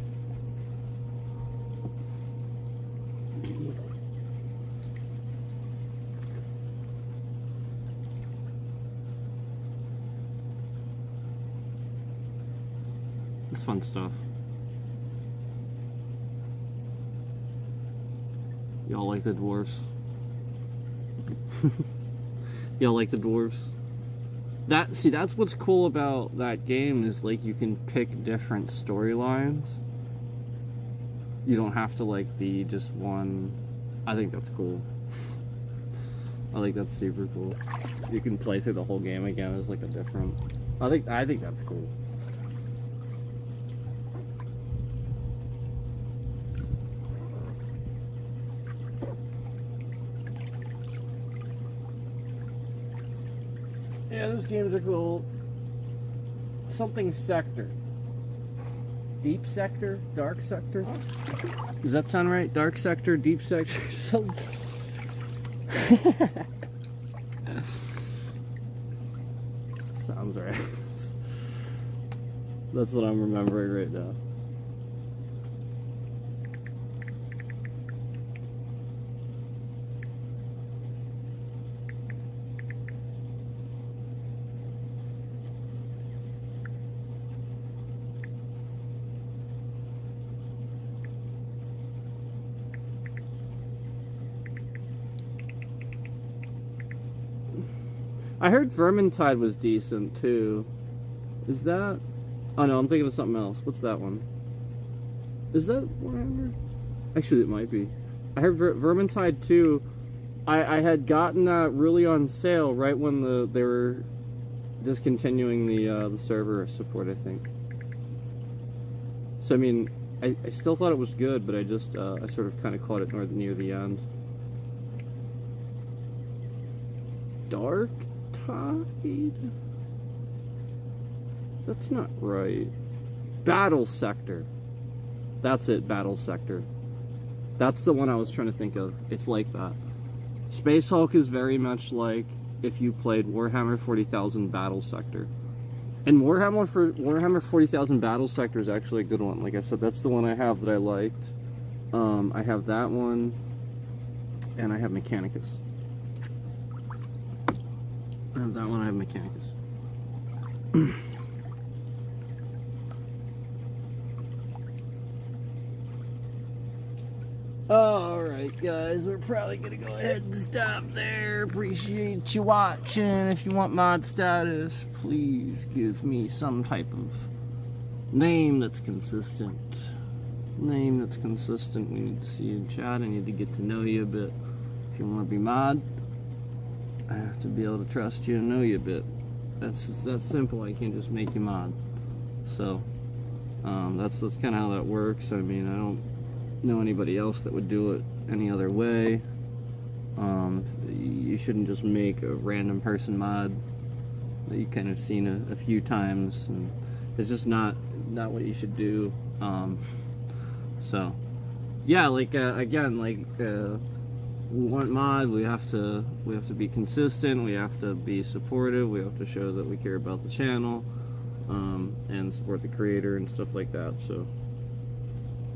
It's fun stuff. Y'all like the dwarves? Y'all like the dwarves? That's what's cool about that game, is like you can pick different storylines. You don't have to like be just one. I think that's cool. I think that's super cool. You can play through the whole game again as like a different. I think that's cool. Yeah, those games are cool. Something Sector. Deep Sector? Dark Sector? Does that sound right? Dark Sector, Deep Sector? Sounds right. That's what I'm remembering right now. I heard Vermintide was decent too. Is that? Oh no, I'm thinking of something else. What's that one? Is that Warhammer? Actually, it might be. I heard Vermintide 2. I had gotten that really on sale right when they were discontinuing the server support, I think. So I mean, I still thought it was good, but I just I sort of kind of caught it near the end. Dark Tide? That's not right. Battle Sector. That's it, Battle Sector. That's the one I was trying to think of. It's like that. Space Hulk is very much like if you played Warhammer 40,000 Battle Sector. And Warhammer 40,000 Battle Sector is actually a good one. Like I said, that's the one I have that I liked. I have that one, and I have Mechanicus. I have that one, I have Mechanicus. Alright guys, we're probably gonna go ahead and stop there. Appreciate you watching. If you want mod status, please give me some type of name that's consistent. Name that's consistent. We need to see you in chat. I need to get to know you a bit. If you want to be mod, I have to be able to trust you and know you a bit. That's simple. I can't just make you mod. So that's kind of how that works. I mean, I don't know anybody else that would do it any other way. You shouldn't just make a random person mod that you kind of seen a few times, and it's just not what you should do. So yeah, like again, like we want mod, we have to be consistent, we have to be supportive, we have to show that we care about the channel, and support the creator and stuff like that. So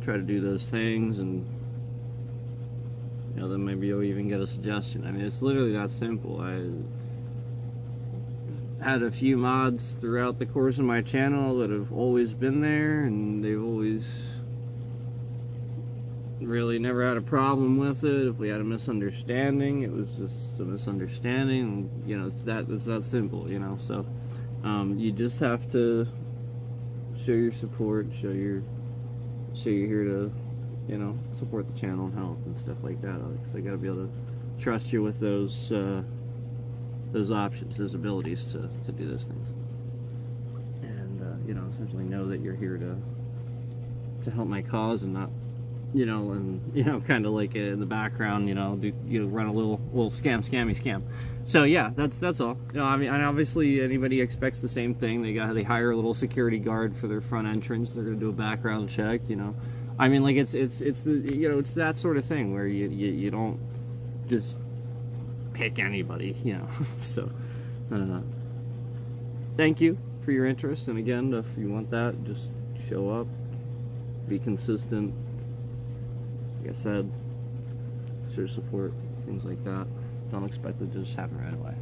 try to do those things, and you know, then maybe you'll even get a suggestion. I mean, it's literally that simple. I had a few mods throughout the course of my channel that have always been there, and they've always really never had a problem with it. If we had a misunderstanding, it was just a misunderstanding. You know, it's that simple, you know. So you just have to show your support, show you're here to, you know, support the channel and help and stuff like that. Because I got to be able to trust you with those options, those abilities to do those things, and you know, essentially know that you're here to help my cause, and not, you know, and you know, kind of like in the background, you know, run a little scam. So yeah, that's all. You know, I mean, and obviously anybody expects the same thing. They hire a little security guard for their front entrance. They're gonna do a background check. You know, I mean, like it's the, you know, it's that sort of thing where you don't just pick anybody, you know. So thank you for your interest, and again, if you want that, just show up, be consistent. Like I said, show support, things like that. Don't expect it to just happen right away.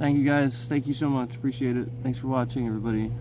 Thank you guys. Thank you so much. Appreciate it. Thanks for watching, everybody.